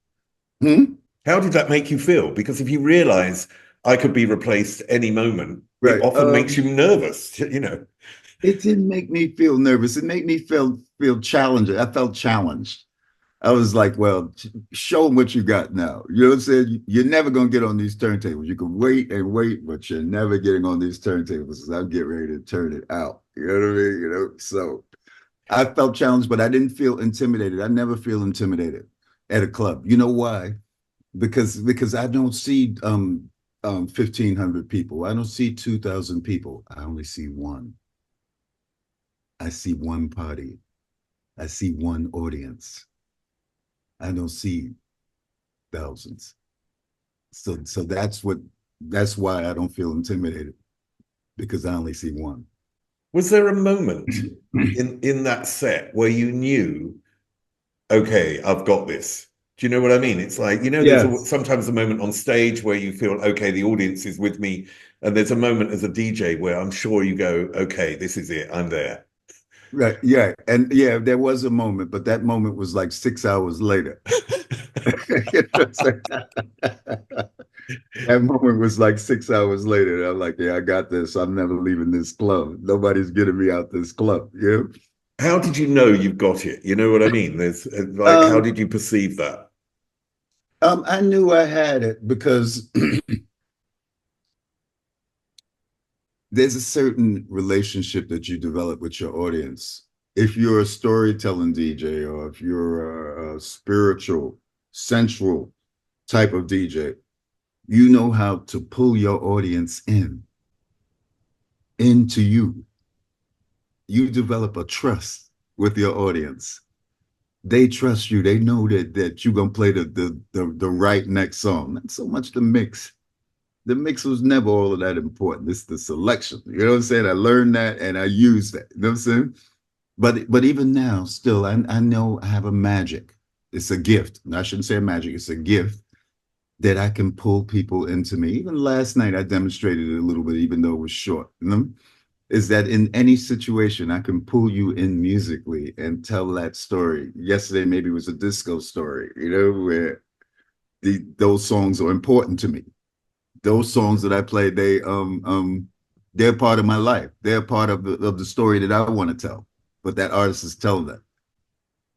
Speaker 2: Hmm?
Speaker 1: How did that make you feel? Because if you realize I could be replaced any moment, it
Speaker 2: Right.
Speaker 1: often makes you nervous, you know.
Speaker 2: It didn't make me feel nervous. It made me feel challenged. I felt challenged. I was like, well, show them what you got now. You know what I'm saying? You're never going to get on these turntables. You can wait and wait, but you're never getting on these turntables. I'm getting ready to turn it out. You know what I mean? You know, so I felt challenged, but I didn't feel intimidated. I never feel intimidated at a club. You know why? Because I don't see 1,500 people. I don't see 2,000 people. I only see one. I see one party. I see one audience. I don't see thousands. So that's why I don't feel intimidated because I only see one.
Speaker 1: Was there a moment in that set where you knew, okay, I've got this? Do you know what I mean? It's like, you know, there's
Speaker 2: Yes.
Speaker 1: sometimes a moment on stage where you feel, okay, the audience is with me. And there's a moment as a DJ where I'm sure you go, okay, this is it, I'm there.
Speaker 2: Right. Yeah. And yeah, there was a moment, but that moment was like 6 hours later. You know what I'm saying? That moment was like 6 hours later. And I'm like, yeah, I got this. I'm never leaving this club. Nobody's getting me out this club. Yeah.
Speaker 1: How did you know you've got it? You know what I mean? There's like, how
Speaker 2: Um,
Speaker 1: did you perceive that?
Speaker 2: I knew I had it because there's a certain relationship that you develop with your audience. If you're a storytelling DJ or if you're a spiritual, sensual type of DJ, you know how to pull your audience into you. You develop a trust with your audience. They trust you. They know that you're gonna play the right next song. Not so much the mix. The mix was never all of that important. It's the selection. You know what I'm saying? I learned that and I use that. You know what I'm saying? But even now, still, I know I have a magic. It's a gift. I shouldn't say a magic. It's a gift that I can pull people into me. Even last night, I demonstrated it a little bit, even though it was short. You know? Is that in any situation, I can pull you in musically and tell that story. Yesterday, maybe it was a disco story, you know, where those songs are important to me. Those songs that I play, they're part of my life. They're part of the story that I want to tell. But that artist is telling that.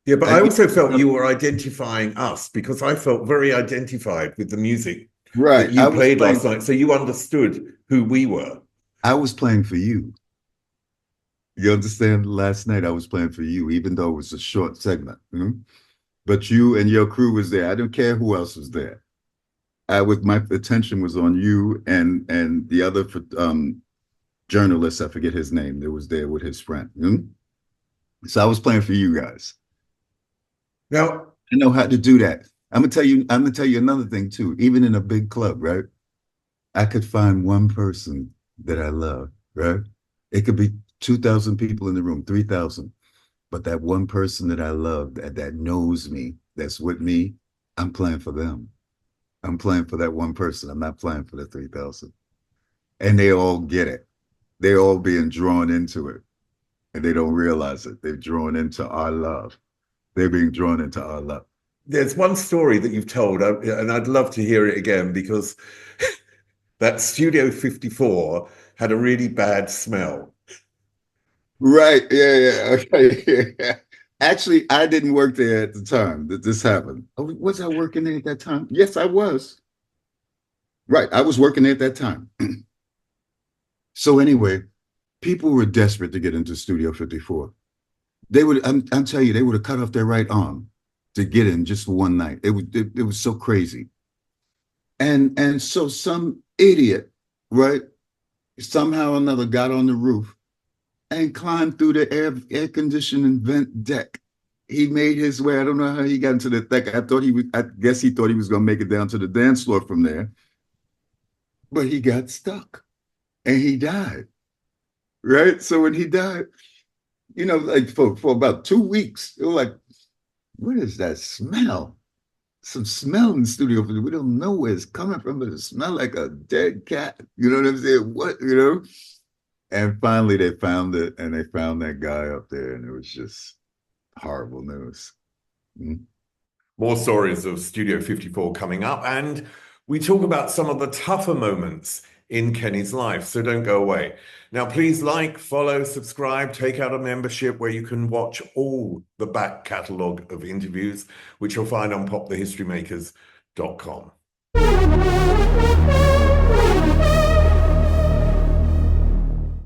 Speaker 1: Yeah, but I
Speaker 2: And
Speaker 1: also felt you were identifying us because I felt very identified with the music that
Speaker 2: right,
Speaker 1: you played last night. So you understood who we were.
Speaker 2: I was playing for you. You understand? Last night I was playing for you, even though it was a short segment. But you and your crew was there. I don't care who else was there. My attention was on you and the other journalist. I forget his name. That was there with his friend. So I was playing for you guys.
Speaker 1: Now,
Speaker 2: I know how to do that. I'm gonna tell you another thing too. Even in a big club, right? I could find one person that I love, right? It could be 2,000 people in the room, 3,000. But that one person that I love, that knows me, that's with me, I'm playing for them. I'm playing for that one person. I'm not playing for the 3,000. And they all get it. They're all being drawn into it. And they don't realize it. They're drawn into our love. They're being drawn into our love.
Speaker 1: there's one story that you've told, and I'd love to hear it again because that Studio 54 had a really bad smell.
Speaker 2: Right. Yeah. Yeah. Okay. Yeah. Actually, I didn't work there at the time that this happened. Oh, was I working there at that time? Yes, I was. Right. I was working there at that time. So anyway, people were desperate to get into Studio 54. I'm telling you, they would have cut off their right arm to get in just for one night. It was so crazy. And so some idiot, right, somehow or another got on the roof and climbed through the air conditioning vent deck. He made his way. I don't know how he got into the deck. I guess he thought he was gonna make it down to the dance floor from there, but he got stuck and he died. Right. So when he died, like for about 2 weeks, it was like, what is that smell? Some smell in the studio. We don't know where it's coming from, but it smells like a dead cat. You know what I'm saying? What? And finally they found it and they found that guy up there, and it was just horrible news. Mm-hmm.
Speaker 1: More stories of Studio 54 coming up, and we talk about some of the tougher moments in Kenny's life, so don't go away. Now, please like, follow, subscribe, take out a membership where you can watch all the back catalogue of interviews, which you'll find on popthehistorymakers.com.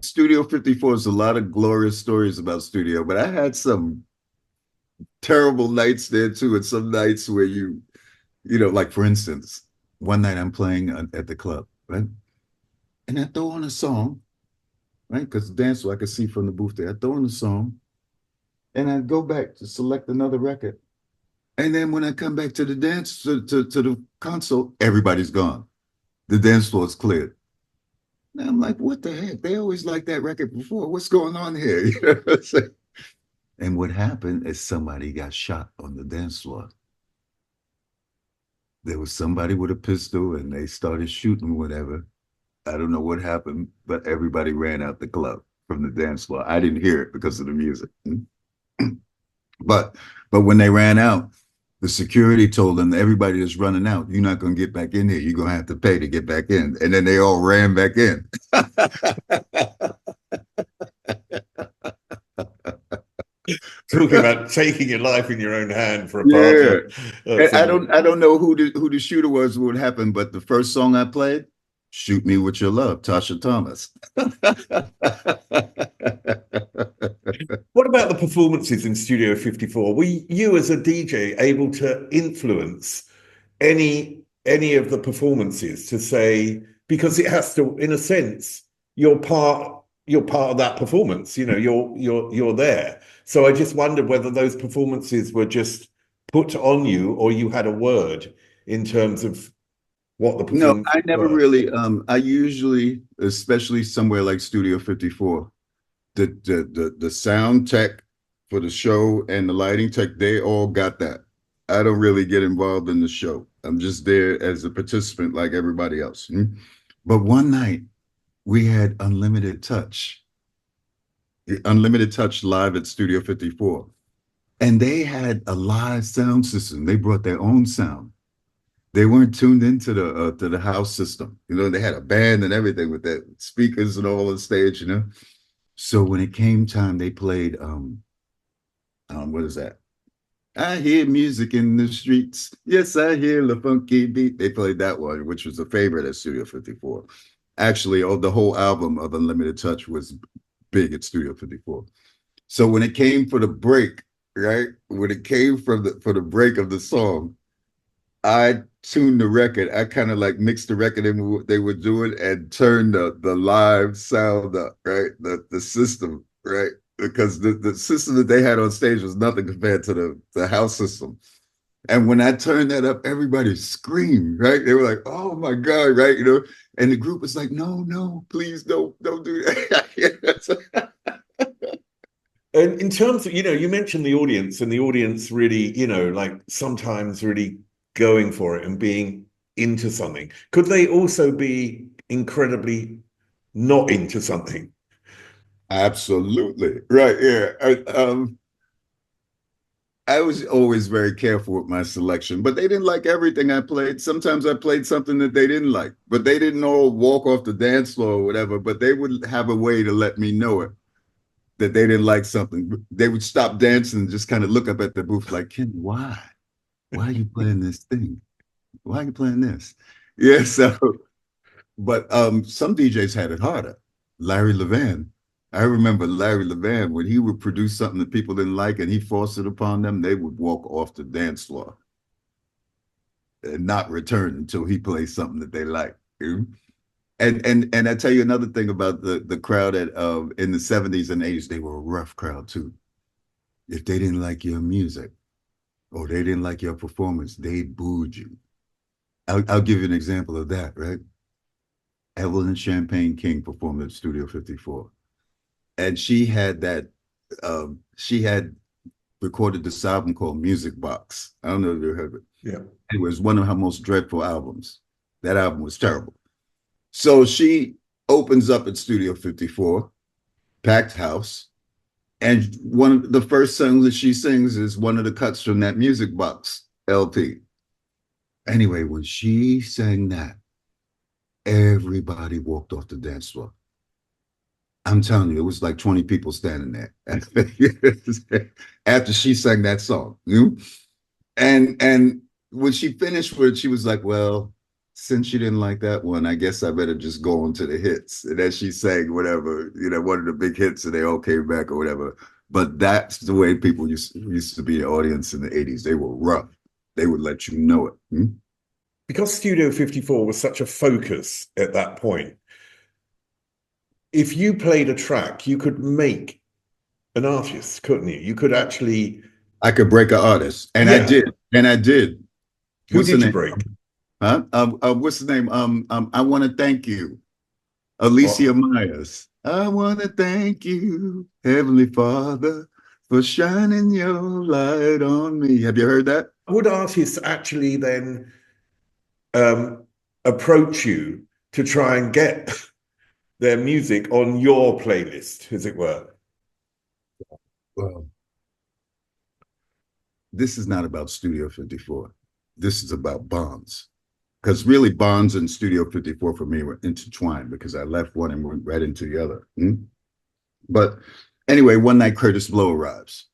Speaker 2: Studio 54 is a lot of glorious stories about Studio, but I had some terrible nights there too, and some nights where like for instance, one night I'm playing at the club, right? And I throw on a song, right? Because the dance floor I could see from the booth there. I throw on a song and I go back to select another record. And then when I come back to the dance, to the console, everybody's gone. The dance floor is cleared. And I'm like, what the heck? They always liked that record before. What's going on here? You know what I'm saying? And what happened is somebody got shot on the dance floor. There was somebody with a pistol and they started shooting whatever. I don't know what happened, but everybody ran out the club from the dance floor. I didn't hear it because of the music. But when they ran out, the security told them, everybody that's running out, you're not going to get back in here. You're going to have to pay to get back in. And then they all ran back in.
Speaker 1: Talking about taking your life in your own hand for a
Speaker 2: Yeah.
Speaker 1: party. That's a,
Speaker 2: I don't know who the shooter was, what happened, but the first song I played, "Shoot Me With Your Love," Tasha Thomas.
Speaker 1: what about the performances in Studio 54? Were you as a DJ able to influence any of the performances to say, because it has to, in a sense, you're part of that performance, you're there. So I just wondered whether those performances were just put on you or you had a word in terms of what the
Speaker 2: No,
Speaker 1: performances
Speaker 2: I never
Speaker 1: were.
Speaker 2: really I usually, especially somewhere like Studio 54, the sound tech for the show and the lighting tech, they all got that. I don't really get involved in the show. I'm just there as a participant like everybody else. But one night we had Unlimited Touch live at Studio 54. And they had a live sound system. They brought their own sound. They weren't tuned into the house system. They had a band and everything with that speakers and all on the stage. So when it came time, they played what is that? I hear music in the streets. Yes, I hear the funky beat. They played that one, which was a favorite at Studio 54. Actually, the whole album of Unlimited Touch was big at Studio 54. So when it came for the break, right? When it came for the break of the song, I tuned the record. I kind of like mixed the record in what they were doing and turned the live sound up, right? The system, right? Because the system that they had on stage was nothing compared to the house system. And when I turned that up, everybody screamed, right? They were like, "Oh my God," right? And the group was like, "No, no, please don't do that."
Speaker 1: And in terms of, you mentioned the audience and the audience really, like sometimes really going for it and being into something. Could they also be incredibly not into something?
Speaker 2: Absolutely. Right. Yeah. I was always very careful with my selection, but they didn't like everything I played. Sometimes I played something that they didn't like, but they didn't all walk off the dance floor or whatever, but they would have a way to let me know it, that they didn't like something. They would stop dancing and just kind of look up at the booth like, "Kenny, why? Why are you playing this thing? Why are you playing this?" Yeah, so but some DJs had it harder. Larry Levan. I remember Larry Levan, when he would produce something that people didn't like and he forced it upon them, they would walk off the dance floor and not return until he plays something that they like. And I tell you another thing about the crowd in the 70s and 80s, they were a rough crowd too. If they didn't like your music or they didn't like your performance, they booed you. I'll give you an example of that, right? Evelyn Champagne King performed at Studio 54. And she had recorded this album called Music Box. I don't know if you heard it.
Speaker 1: Yeah.
Speaker 2: It was one of her most dreadful albums. That album was terrible. So she opens up at Studio 54, packed house. And one of the first songs that she sings is one of the cuts from that Music Box LP. Anyway, when she sang that, everybody walked off the dance floor. I'm telling you, it was like 20 people standing there after she sang that song. And when she finished with it, she was like, "Well, since she didn't like that one, I guess I better just go on to the hits." And then she sang whatever, one of the big hits, and they all came back or whatever. But that's the way people used to be the audience in the 80s. They were rough. They would let you know it.
Speaker 1: Because Studio 54 was such a focus at that point, if you played a track, you could make an artist, couldn't you? You could actually.
Speaker 2: I could break an artist, and I
Speaker 1: Yeah.
Speaker 2: did, and I did.
Speaker 1: Who
Speaker 2: What's the
Speaker 1: did you
Speaker 2: name?
Speaker 1: break?
Speaker 2: Huh? What's the name? I want to thank you, Alicia
Speaker 1: What?
Speaker 2: Myers. I want to thank you, Heavenly Father, for shining your light on me. Have you heard that?
Speaker 1: Would artists actually then um, approach you to try and get their music on your playlist, as it were?
Speaker 2: Well, this is not about Studio 54. This is about Bonds. Because really, Bonds and Studio 54 for me were intertwined because I left one and went right into the other. But anyway, one night Kurtis Blow arrives.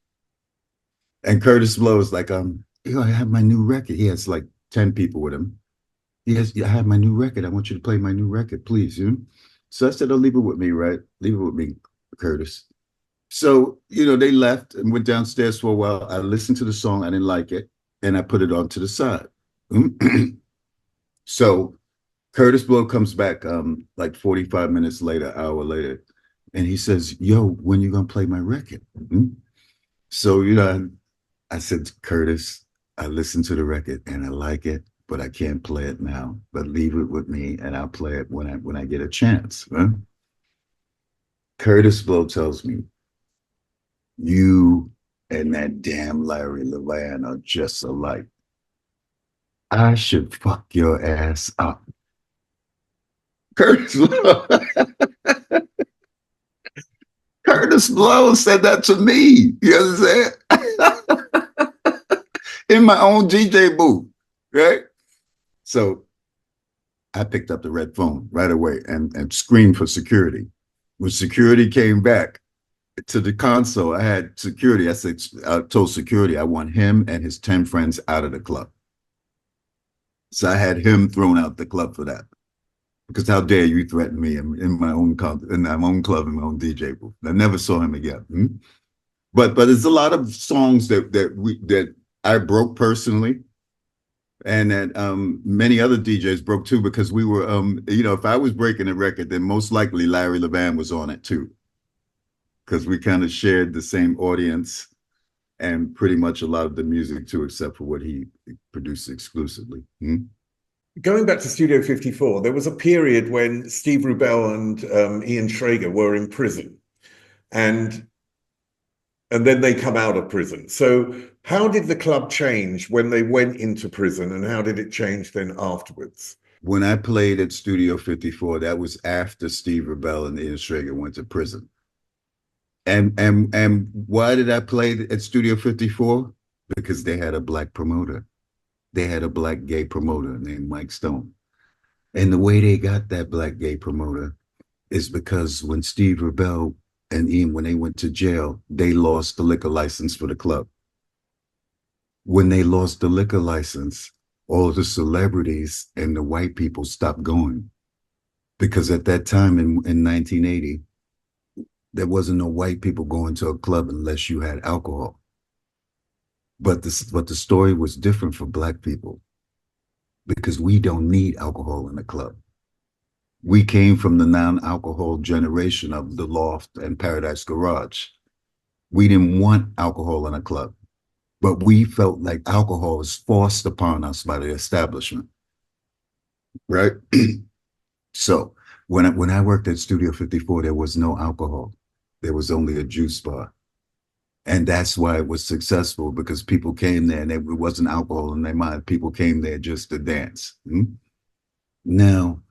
Speaker 2: And Kurtis Blow is like, I have my new record. He has like 10 people with him. I have my new record. I want you to play my new record, please. So I said, oh, leave it with me, right? Leave it with me, Kurtis. So, they left and went downstairs for a while. I listened to the song. I didn't like it. And I put it on to the side. So Kurtis Blow comes back like 45 minutes later, an hour later. And he says, yo, when you going to play my record? So, I said, Kurtis, I listened to the record and I like it, but I can't play it now. But leave it with me and I'll play it when I get a chance. Right? Kurtis Blow tells me, you and that damn Larry Levan are just alike. I should fuck your ass up. Kurtis Blow. Kurtis Blow said that to me. You understand? In my own DJ booth, right? So I picked up the red phone right away and screamed for security. When security came back to the console, I had security. I told security I want him and his 10 friends out of the club. So I had him thrown out the club for that. Because how dare you threaten me in my own club, in my own DJ booth? I never saw him again. But there's a lot of songs that I broke personally, and that many other DJs broke too, because we were, if I was breaking a record, then most likely Larry Levan was on it too, because we kind of shared the same audience and pretty much a lot of the music too, except for what he produced exclusively.
Speaker 1: Going back to Studio 54, there was a period when Steve Rubell and Ian Schrager were in prison, and then they come out of prison. So how did the club change when they went into prison, and how did it change then afterwards?
Speaker 2: When I played at Studio 54, that was after Steve Rubell and Ian Schrager went to prison. And why did I play at Studio 54? Because they had a black promoter. They had a black gay promoter named Mike Stone. And the way they got that black gay promoter is because when Steve Rubell and Ian, when they went to jail, they lost the liquor license for the club. When they lost the liquor license, all the celebrities and the white people stopped going. Because at that time in 1980, there wasn't no white people going to a club unless you had alcohol. But the story was different for black people, because we don't need alcohol in the club. We came from the non-alcohol generation of the Loft and Paradise Garage. We didn't want alcohol in a club, but we felt like alcohol was forced upon us by the establishment, right? So when I worked at Studio 54, there was no alcohol. There was only a juice bar. And that's why it was successful, because people came there and it wasn't alcohol in their mind. People came there just to dance. Now,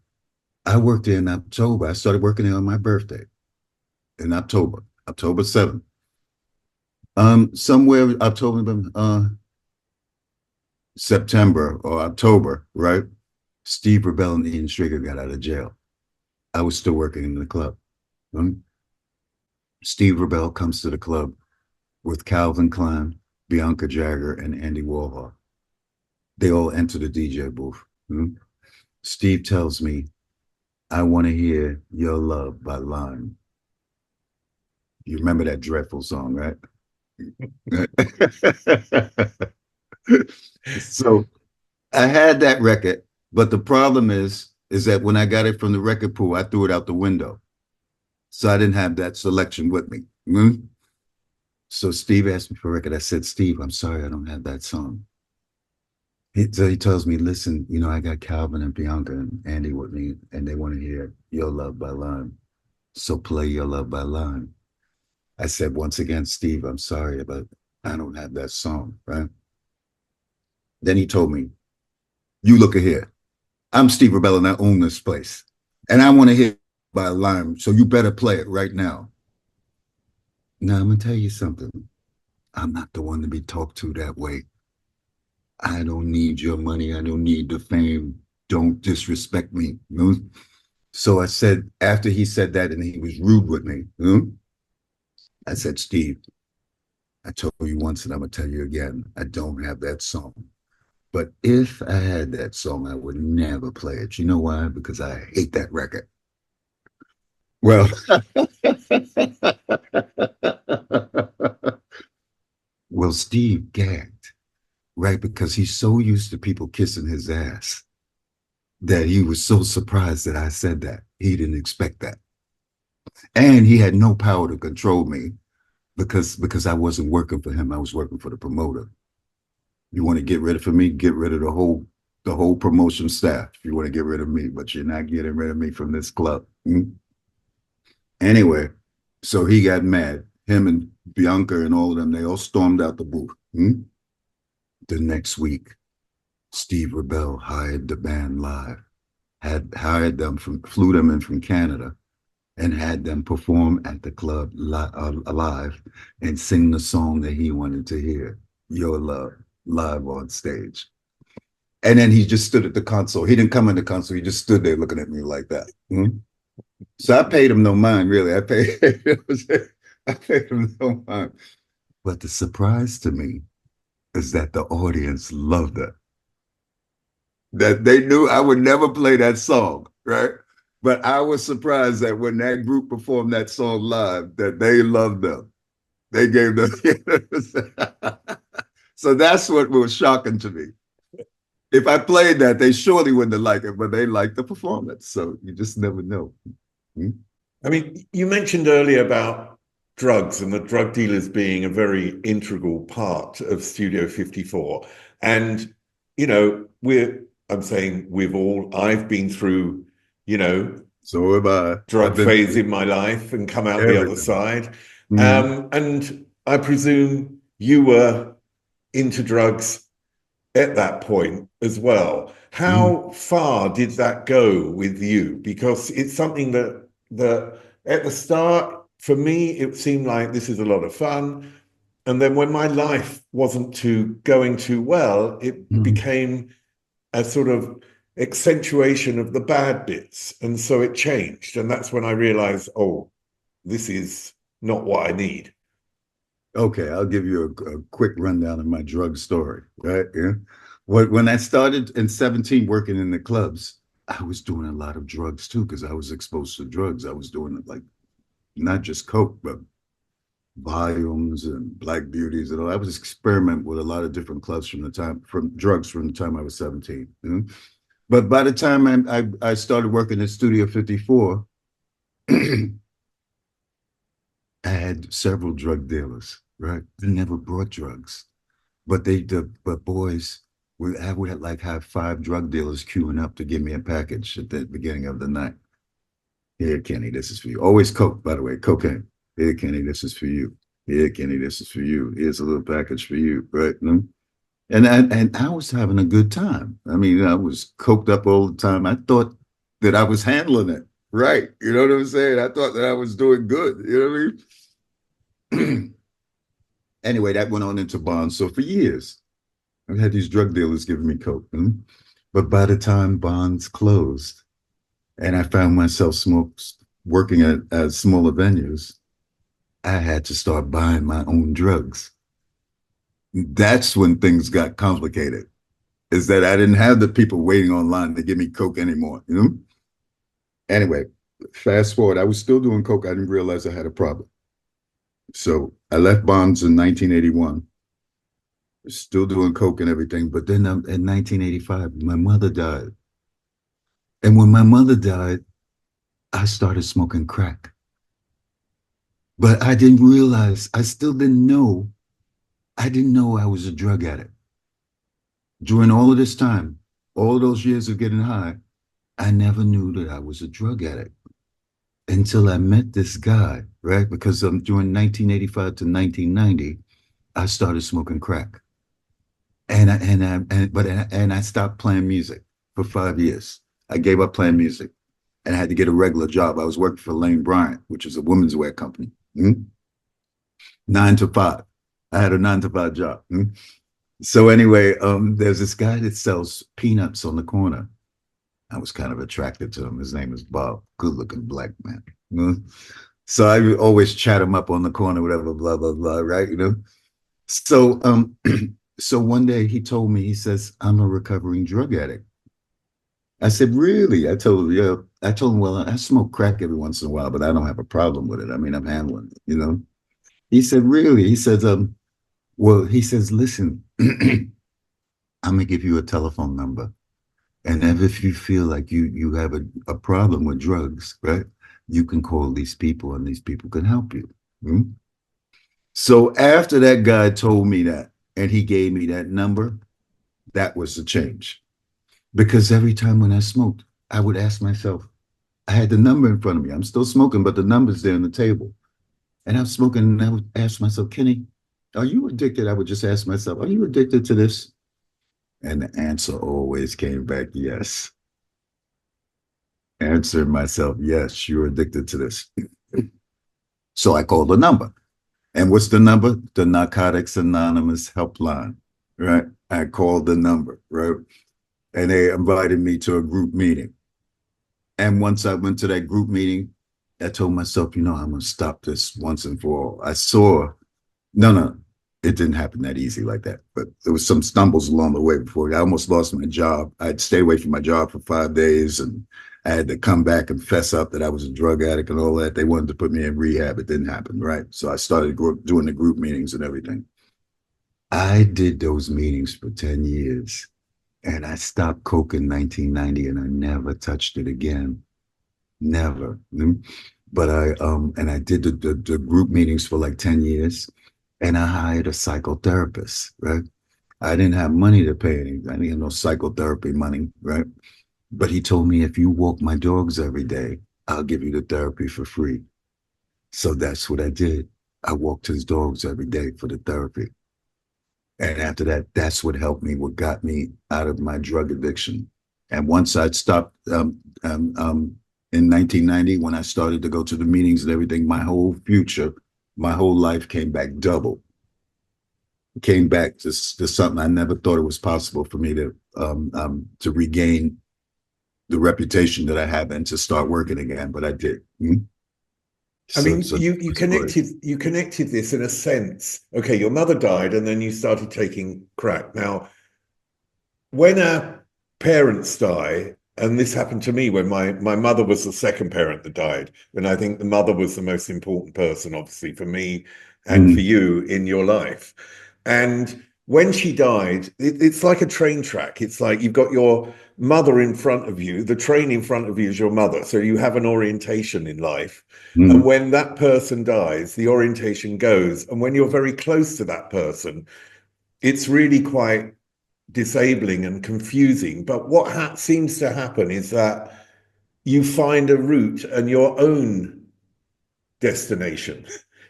Speaker 2: I worked there in October. I started working there on my birthday in October 7th. Somewhere September or October, right? Steve Rubell and Ian Schrager got out of jail. I was still working in the club. Steve Rubell comes to the club with Calvin Klein, Bianca Jagger, and Andy Warhol. They all enter the DJ booth. Steve tells me, I want to hear Your Love by Lime. You remember that dreadful song, right? So I had that record, but the problem is that when I got it from the record pool, I threw it out the window. So I didn't have that selection with me. So Steve asked me for a record. I said, Steve, I'm sorry, I don't have that song. So he tells me, listen, I got Calvin and Bianca and Andy with me, and they want to hear Your Love by Lime. So play Your Love by Lime. I said, once again, Steve, I'm sorry, but I don't have that song, right? Then he told me, you look at here. I'm Steve Rubell and I own this place. And I want to hear by Lime, so you better play it right now. Now, I'm going to tell you something. I'm not the one to be talked to that way. I don't need your money. I don't need the fame. Don't disrespect me. So I said, after he said that and he was rude with me, I said, Steve, I told you once and I'm gonna tell you again, I don't have that song. But if I had that song, I would never play it. You know why? Because I hate that record. Well, well, Steve gagged, right? Because he's so used to people kissing his ass that he was so surprised that I said that. He didn't expect that. And he had no power to control me because I wasn't working for him. I was working for the promoter. You want to get rid of me, get rid of the whole promotion staff. You want to get rid of me, but you're not getting rid of me from this club. Anyway, so he got mad. Him and Bianca and all of them, they all stormed out the booth. The next week, Steve Rubell hired the band live, had hired them flew them in from Canada, and had them perform at the club live and sing the song that he wanted to hear, Your Love, live on stage. And then he just stood at the console. He didn't come in the console. He just stood there looking at me like that. So I paid him no mind, really. I paid him no mind. But the surprise to me is that the audience loved it. That they knew I would never play that song, right? But I was surprised that when that group performed that song live, that they loved them. They gave them. So that's what was shocking to me. If I played that, they surely wouldn't have liked it, but they liked the performance. So you just never know.
Speaker 1: I mean, you mentioned earlier about drugs and the drug dealers being a very integral part of Studio 54. And, you know, I've been through,
Speaker 2: so have I.
Speaker 1: Drug phase in my life and come out the other side. And I presume you were into drugs at that point as well. How far did that go with you? Because it's something that at the start, for me, it seemed like this is a lot of fun. And then when my life wasn't going too well, it became a sort of accentuation of the bad bits. And so it changed. And that's when I realized, oh, this is not what I need.
Speaker 2: Okay, I'll give you a quick rundown of my drug story, right? Yeah. When I started in 17 working in the clubs, I was doing a lot of drugs too, because I was exposed to drugs. I was doing it like not just coke, but volumes and black beauties and all. I was experimenting with a lot of different clubs from the time I was 17. But by the time I started working at Studio 54, I had several drug dealers, right? They never brought drugs, but boys, I would have 5 drug dealers queuing up to give me a package at the beginning of the night. Here, Kenny, this is for you. Always coke, by the way, cocaine. Here, Kenny, this is for you. Here, Kenny, this is for you. Here's a little package for you, right? And I was having a good time. I mean, I was coked up all the time. I thought that I was handling it right. You know what I'm saying? I thought that I was doing good. You know what I mean? Anyway, that went on into Bonds. So for years, I've had these drug dealers giving me coke. But by the time Bonds closed and I found myself working at smaller venues, I had to start buying my own drugs. That's when things got complicated, is that I didn't have the people waiting online to give me coke anymore. Anyway, fast forward, I was still doing coke. I didn't realize I had a problem. So I left Bonds in 1981, still doing coke and everything. But then in 1985, my mother died. And when my mother died, I started smoking crack. But I didn't realize, I still didn't know. I didn't know I was a drug addict. During all of this time, all those years of getting high, I never knew that I was a drug addict until I met this guy, right? Because during 1985 to 1990, I started smoking crack. And I stopped playing music for 5 years. I gave up playing music and I had to get a regular job. I was working for Lane Bryant, which is a women's wear company. 9 to 5. I had a 9 to 5 job. So anyway, there's this guy that sells peanuts on the corner. I was kind of attracted to him. His name is Bob, good-looking black man. So I would always chat him up on the corner, whatever, blah, blah, blah, right? So so one day he told me, he says, I'm a recovering drug addict. I said, really? I told him, yeah. I told him, well, I smoke crack every once in a while, but I don't have a problem with it. I mean, I'm handling it, you know? He said, really? He says, well, he says, listen, I'm gonna give you a telephone number. And if you feel like you have a problem with drugs, right? You can call these people and these people can help you. Hmm? So after that guy told me that and he gave me that number, that was the change. Because every time when I smoked, I would ask myself, I had the number in front of me. I'm still smoking, but the number's there on the table. And I'm smoking and I would ask myself, Kenny, are you addicted? I would just ask myself, are you addicted to this? And the answer always came back, yes. Answer myself, yes, you're addicted to this. So I called the number. And what's the number? The Narcotics Anonymous helpline, right? I called the number, right? And they invited me to a group meeting. And once I went to that group meeting, I told myself, you know, I'm going to stop this once and for all. I saw, no, it didn't happen that easy like that. But there was some stumbles along the way before I almost lost my job. I'd stay away from my job for 5 days and I had to come back and fess up that I was a drug addict and all that. They wanted to put me in rehab. It didn't happen, right? So I started doing the group meetings and everything. I did those meetings for 10 years and I stopped coke in 1990 and I never touched it again. Never. But I did the group meetings for like 10 years and I hired a psychotherapist, right? I didn't have money to pay anything. I didn't have no psychotherapy money, right? But he told me, if you walk my dogs every day, I'll give you the therapy for free. So that's what I did. I walked his dogs every day for the therapy. And after that, that's what helped me, what got me out of my drug addiction. And once I'd stopped in 1990, when I started to go to the meetings and everything, my whole future, my whole life came back double. Came back to something I never thought it was possible for me to regain the reputation that I have and to start working again, but I did.
Speaker 1: I mean, you connected this in a sense. Okay, your mother died, and then you started taking crack. Now, when our parents die, and this happened to me when my mother was the second parent that died, and I think the mother was the most important person, obviously, for me and for you in your life. And when she died, it's like a train track. It's like you've got your mother in front of you. The train in front of you is your mother. So you have an orientation in life. And when that person dies, the orientation goes. And when you're very close to that person, it's really quite disabling and confusing. But what seems to happen is that you find a route and your own destination.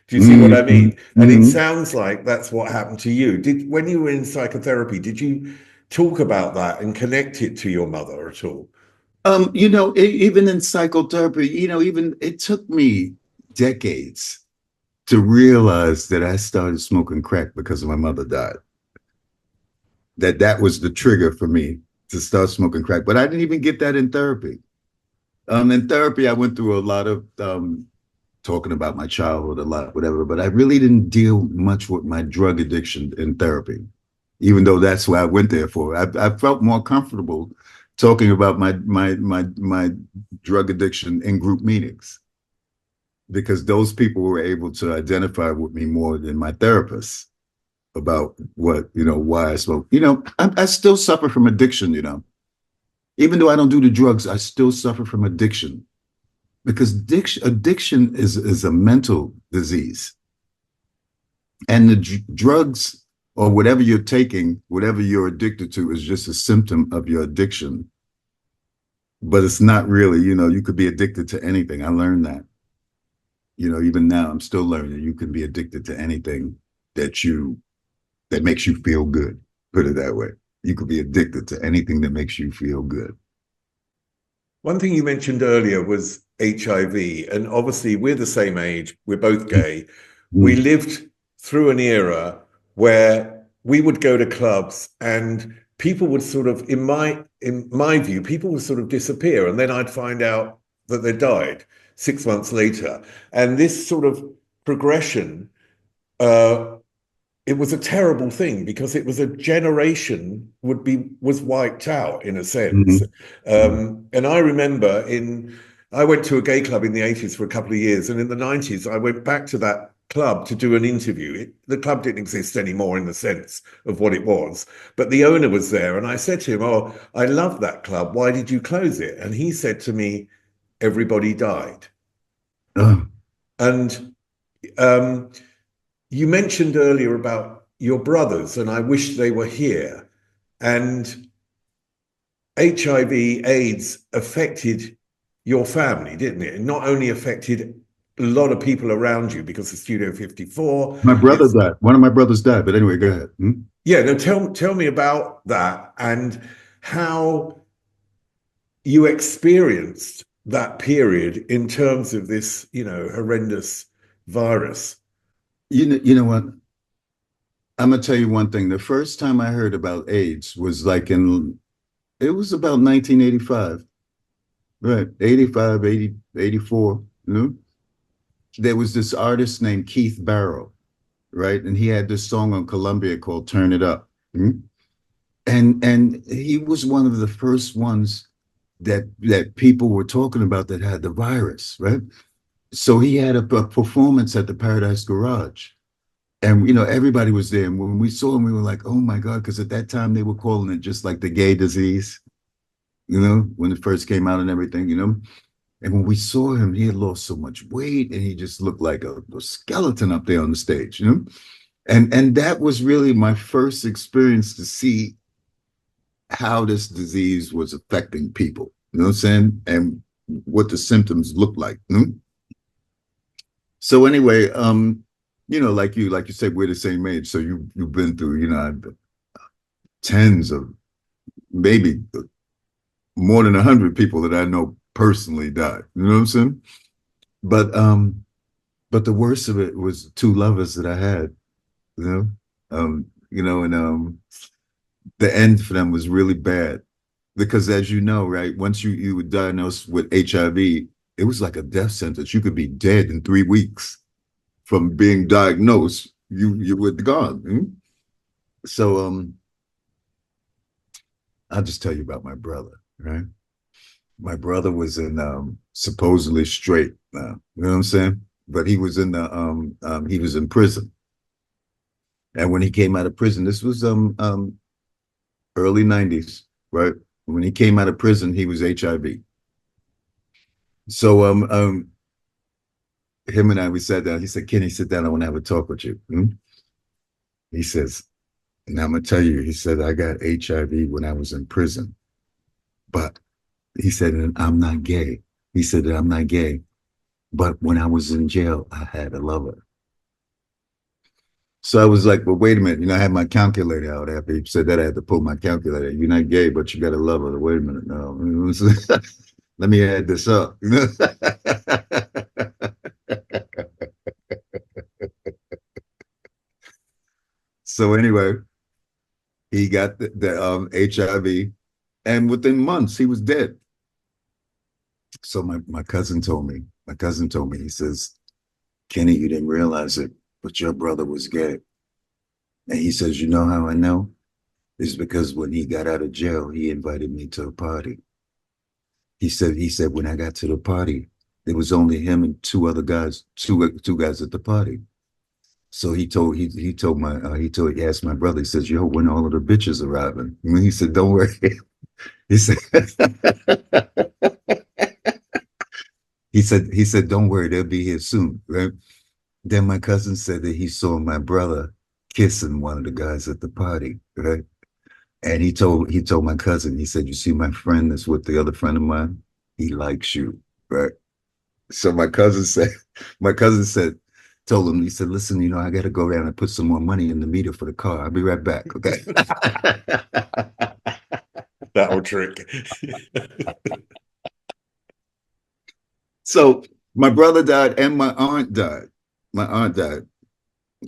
Speaker 1: Do you see what I mean? And it sounds like that's what happened to you. When you were in psychotherapy, did you talk about that and connect it to your mother at all?
Speaker 2: You know, even in psychotherapy, you know, even it took me decades to realize that I started smoking crack because my mother died. That was the trigger for me to start smoking crack. But I didn't even get that in therapy. In therapy, I went through a lot of talking about my childhood, a lot, whatever, but I really didn't deal much with my drug addiction in therapy, even though that's what I went there for. I felt more comfortable talking about my drug addiction in group meetings because those people were able to identify with me more than my therapist about what, you know, why I smoke. You know, I still suffer from addiction, you know. Even though I don't do the drugs, I still suffer from addiction because addiction is a mental disease. And the drugs or whatever you're taking, whatever you're addicted to is just a symptom of your addiction. But it's not really, you know, you could be addicted to anything. I learned that. You know, even now I'm still learning you can be addicted to anything that makes you feel good. Put it that way. You could be addicted to anything that makes you feel good.
Speaker 1: One thing you mentioned earlier was HIV, and obviously we're the same age, we're both gay. We lived through an era where we would go to clubs and people would sort of, in my view, people would sort of disappear, and then I'd find out that they died 6 months later. And this sort of progression it was a terrible thing because it was a generation was wiped out in a sense. And I remember I went to a gay club in the 80s for a couple of years, and in the 90s I went back to that club to do an interview. The club didn't exist anymore in the sense of what it was, but the owner was there, and I said to him, "Oh, I love that club. Why did you close it?" And he said to me, "Everybody died."
Speaker 2: Oh,
Speaker 1: And um, you mentioned earlier about your brothers, and I wish they were here. And HIV, AIDS affected your family, didn't it? It not only affected a lot of people around you because of Studio 54.
Speaker 2: my brother died. One of my brothers died. But anyway, go ahead.
Speaker 1: Yeah, no, tell me about that and how you experienced that period in terms of this, horrendous virus.
Speaker 2: You know what? I'm gonna tell you one thing. The first time I heard about AIDS was it was about 1985, right? 85, 80, 84. There was this artist named Keith Barrow, right? And he had this song on Columbia called Turn It Up. And he was one of the first ones that people were talking about that had the virus, right? So he had a performance at the Paradise Garage. And, everybody was there. And when we saw him, we were like, oh my God, because at that time they were calling it just like the gay disease, when it first came out and everything, And when we saw him, he had lost so much weight and he just looked like a skeleton up there on the stage, And that was really my first experience to see how this disease was affecting people, you know what I'm saying? And what the symptoms looked like. So anyway, like you said, we're the same age. So you've been through, tens of, maybe more than 100 people that I know personally died. You know what I'm saying? But the worst of it was two lovers that I had, and the end for them was really bad because, as you know, right, once you were diagnosed with HIV, it was like a death sentence. You could be dead in 3 weeks from being diagnosed. You were gone. So I'll just tell you about my brother, right? My brother was in supposedly straight now, you know what I'm saying? But he was in he was in prison. And when he came out of prison, this was early 90s, right? When he came out of prison, he was HIV. So him and I, we sat down. He said, "Kenny, sit down. I want to have a talk with you." He says, and I'm gonna tell you, he said, "I got HIV when I was in prison, but," he said, "and I'm not gay." He said that I'm not gay, but when I was in jail, I had a lover. So I was like, well, wait a minute. I had my calculator out after he said that. I had to pull my calculator. You're not gay, but you got a lover. Wait a minute. No. Let me add this up. So anyway, he got the HIV, and within months he was dead. So my cousin told me, he says, "Kenny, you didn't realize it, but your brother was gay." And he says, "You know how I know? It's because when he got out of jail, he invited me to a party." He said, when I got to the party, there was only him and two other guys, two guys at the party. So he asked my brother, he says, "Yo, when all of the bitches arriving?" And he said, "Don't worry." He said, he said, "Don't worry, they'll be here soon." Right? Then my cousin said that he saw my brother kissing one of the guys at the party, right? And he told my cousin, he said, "You see my friend that's with the other friend of mine? He likes you," right? So my cousin said, told him, he said, "Listen, I got to go down and put some more money in the meter for the car. I'll be right back." Okay.
Speaker 1: That'll trick.
Speaker 2: So my brother died and my aunt died. My aunt died.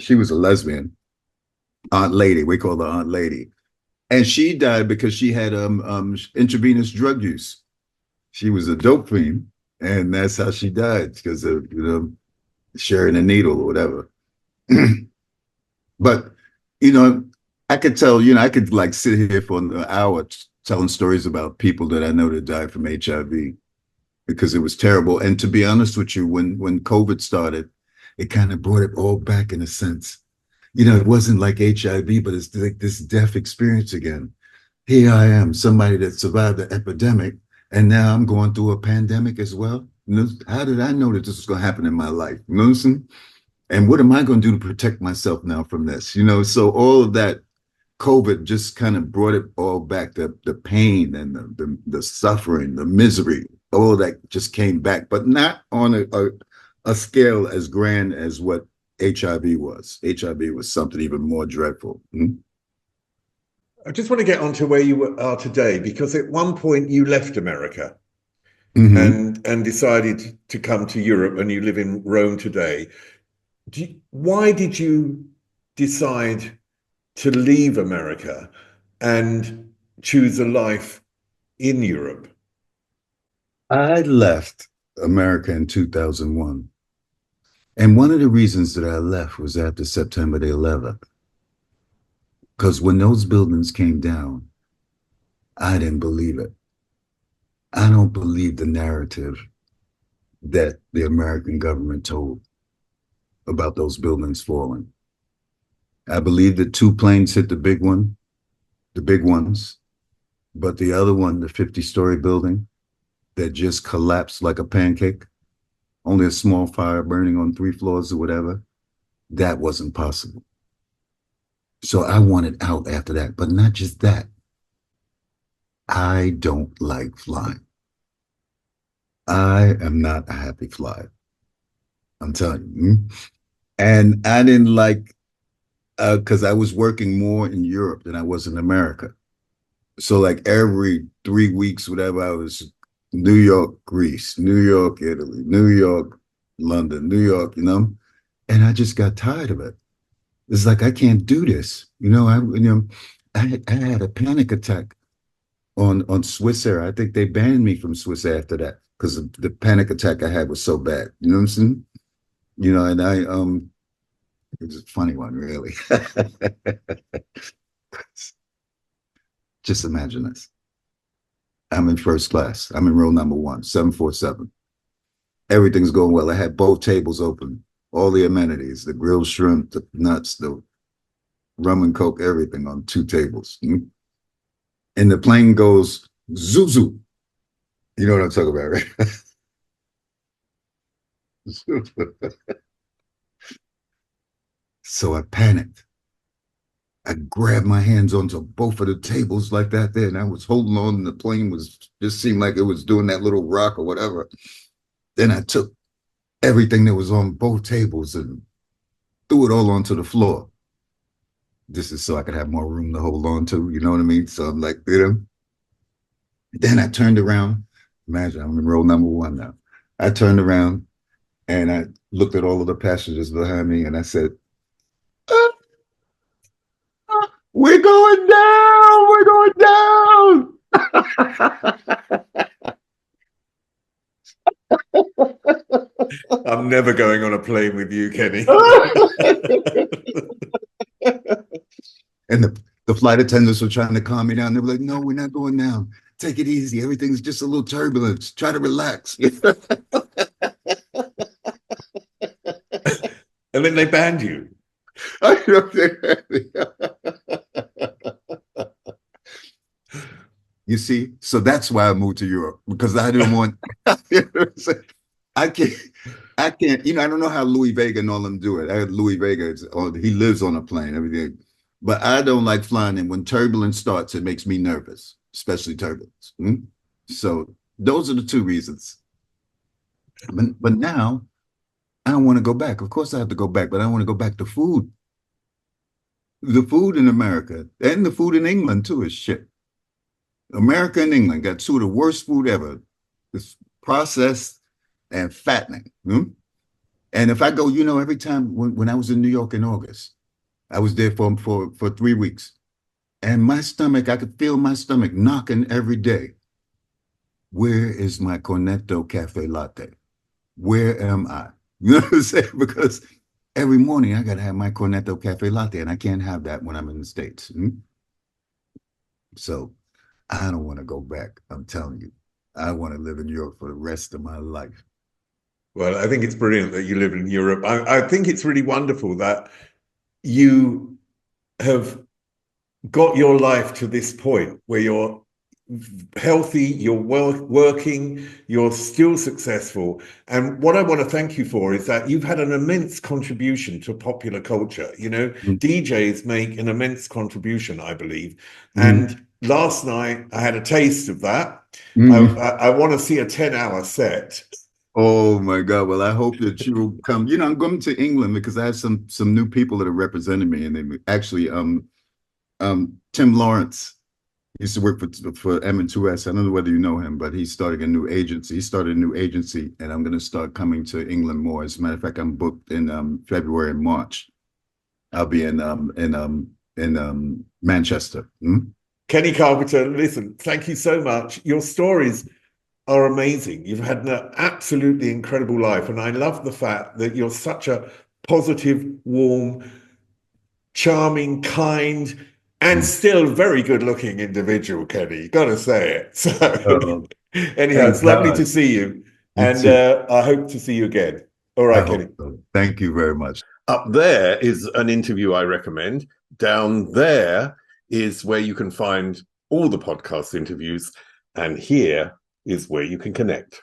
Speaker 2: She was a lesbian. Aunt Lady. We call her Aunt Lady. And she died because she had intravenous drug use. She was a dope fiend, and that's how she died, because of sharing a needle or whatever. But you know, I could tell, I could like sit here for an hour telling stories about people that I know that died from HIV because it was terrible. And to be honest with you, when COVID started, it kind of brought it all back in a sense. It wasn't like HIV, but it's like this death experience again. Here I am, somebody that survived the epidemic, and now I'm going through a pandemic as well. How did I know that this was going to happen in my life? You know what I'm saying? And what am I going to do to protect myself now from this? So all of that COVID just kind of brought it all back. The pain and the suffering, the misery, all of that just came back, but not on a scale as grand as what HIV was. HIV was something even more dreadful.
Speaker 1: I just want to get on to where you are today, because at one point you left America and decided to come to Europe, and you live in Rome today. Why did you decide to leave America and choose a life in Europe?
Speaker 2: I left America in 2001. And one of the reasons that I left was after September the 11th. Because when those buildings came down, I didn't believe it. I don't believe the narrative that the American government told about those buildings falling. I believe that 2 planes hit the big ones, but the other one, the 50-story building that just collapsed like a pancake, only a small fire burning on 3 floors or whatever, that wasn't possible. So I wanted out after that, but not just that. I don't like flying. I am not a happy flyer. I'm telling you. And I didn't like, because I was working more in Europe than I was in America. So like every 3 weeks, whatever, I was New York, Greece, New York, Italy, New York, London, New York, and I just got tired of it. It's like, I can't do this. I had a panic attack on Swiss Air. I think they banned me from Swiss Air after that because the panic attack I had was so bad. You know what I'm saying? And it was a funny one, really. Just imagine this. I'm in first class. I'm in row number 1, 747. Everything's going well. I had both tables open, all the amenities, the grilled shrimp, the nuts, the rum and coke, everything on 2 tables. And the plane goes zoo. You know what I'm talking about, right? So I panicked. I grabbed my hands onto both of the tables like that there, and I was holding on, and the plane just seemed like it was doing that little rock or whatever. Then I took everything that was on both tables and threw it all onto the floor. This is so I could have more room to hold on to, you know what I mean? So I'm like, Then I turned around. Imagine, I'm in row number 1 now. I turned around and I looked at all of the passengers behind me, and I said, we're going down. We're going down.
Speaker 1: I'm never going on a plane with you, Kenny.
Speaker 2: And the flight attendants were trying to calm me down. They were like, no, we're not going down. Take it easy. Everything's just a little turbulence. Try to relax.
Speaker 1: And then they banned you.
Speaker 2: You see, so that's why I moved to Europe, because I didn't want. I can't. I don't know how Louis Vega and all them do it. I had Louis Vega. He lives on a plane, everything, but I don't like flying. And when turbulence starts, it makes me nervous, especially turbulence. So those are the 2 reasons. But now I don't want to go back. Of course, I have to go back, but I want to go back to food. The food in America and the food in England too is shit. America and England got 2 of the worst food ever. It's processed and fattening. And if I go, every time when I was in New York in August, I was there for 3 weeks. And my stomach, I could feel my stomach knocking every day. Where is my Cornetto Cafe Latte? Where am I? You know what I'm saying? Because every morning I got to have my Cornetto Cafe Latte, and I can't have that when I'm in the States. So I don't want to go back. I'm telling you, I want to live in Europe for the rest of my life.
Speaker 1: Well, I think it's brilliant that you live in Europe. I think it's really wonderful that you have got your life to this point where you're healthy, you're working, you're still successful. And what I want to thank you for is that you've had an immense contribution to popular culture. You know, DJs make an immense contribution, I believe. And last night I had a taste of that. I want to see a 10-hour set.
Speaker 2: Oh my God. Well, I hope that you will come. You know, I'm going to England because I have some new people that are representing me. And they actually Tim Lawrence used to work for M2S. I don't know whether you know him, but he started a new agency. He started a new agency, and I'm going to start coming to England more. As a matter of fact, I'm booked in February and March. I'll be in Manchester.
Speaker 1: Kenny Carpenter, listen, thank you so much. Your stories are amazing. You've had an absolutely incredible life, and I love the fact that you're such a positive, warm, charming, kind, and still very good-looking individual, Kenny. Gotta say it. So, anyhow, it's lovely to see you, and I hope to see you again. All right, Kenny.
Speaker 2: So. Thank you very much.
Speaker 1: Up there is an interview I recommend. Down there is where you can find all the podcast interviews, and here is where you can connect.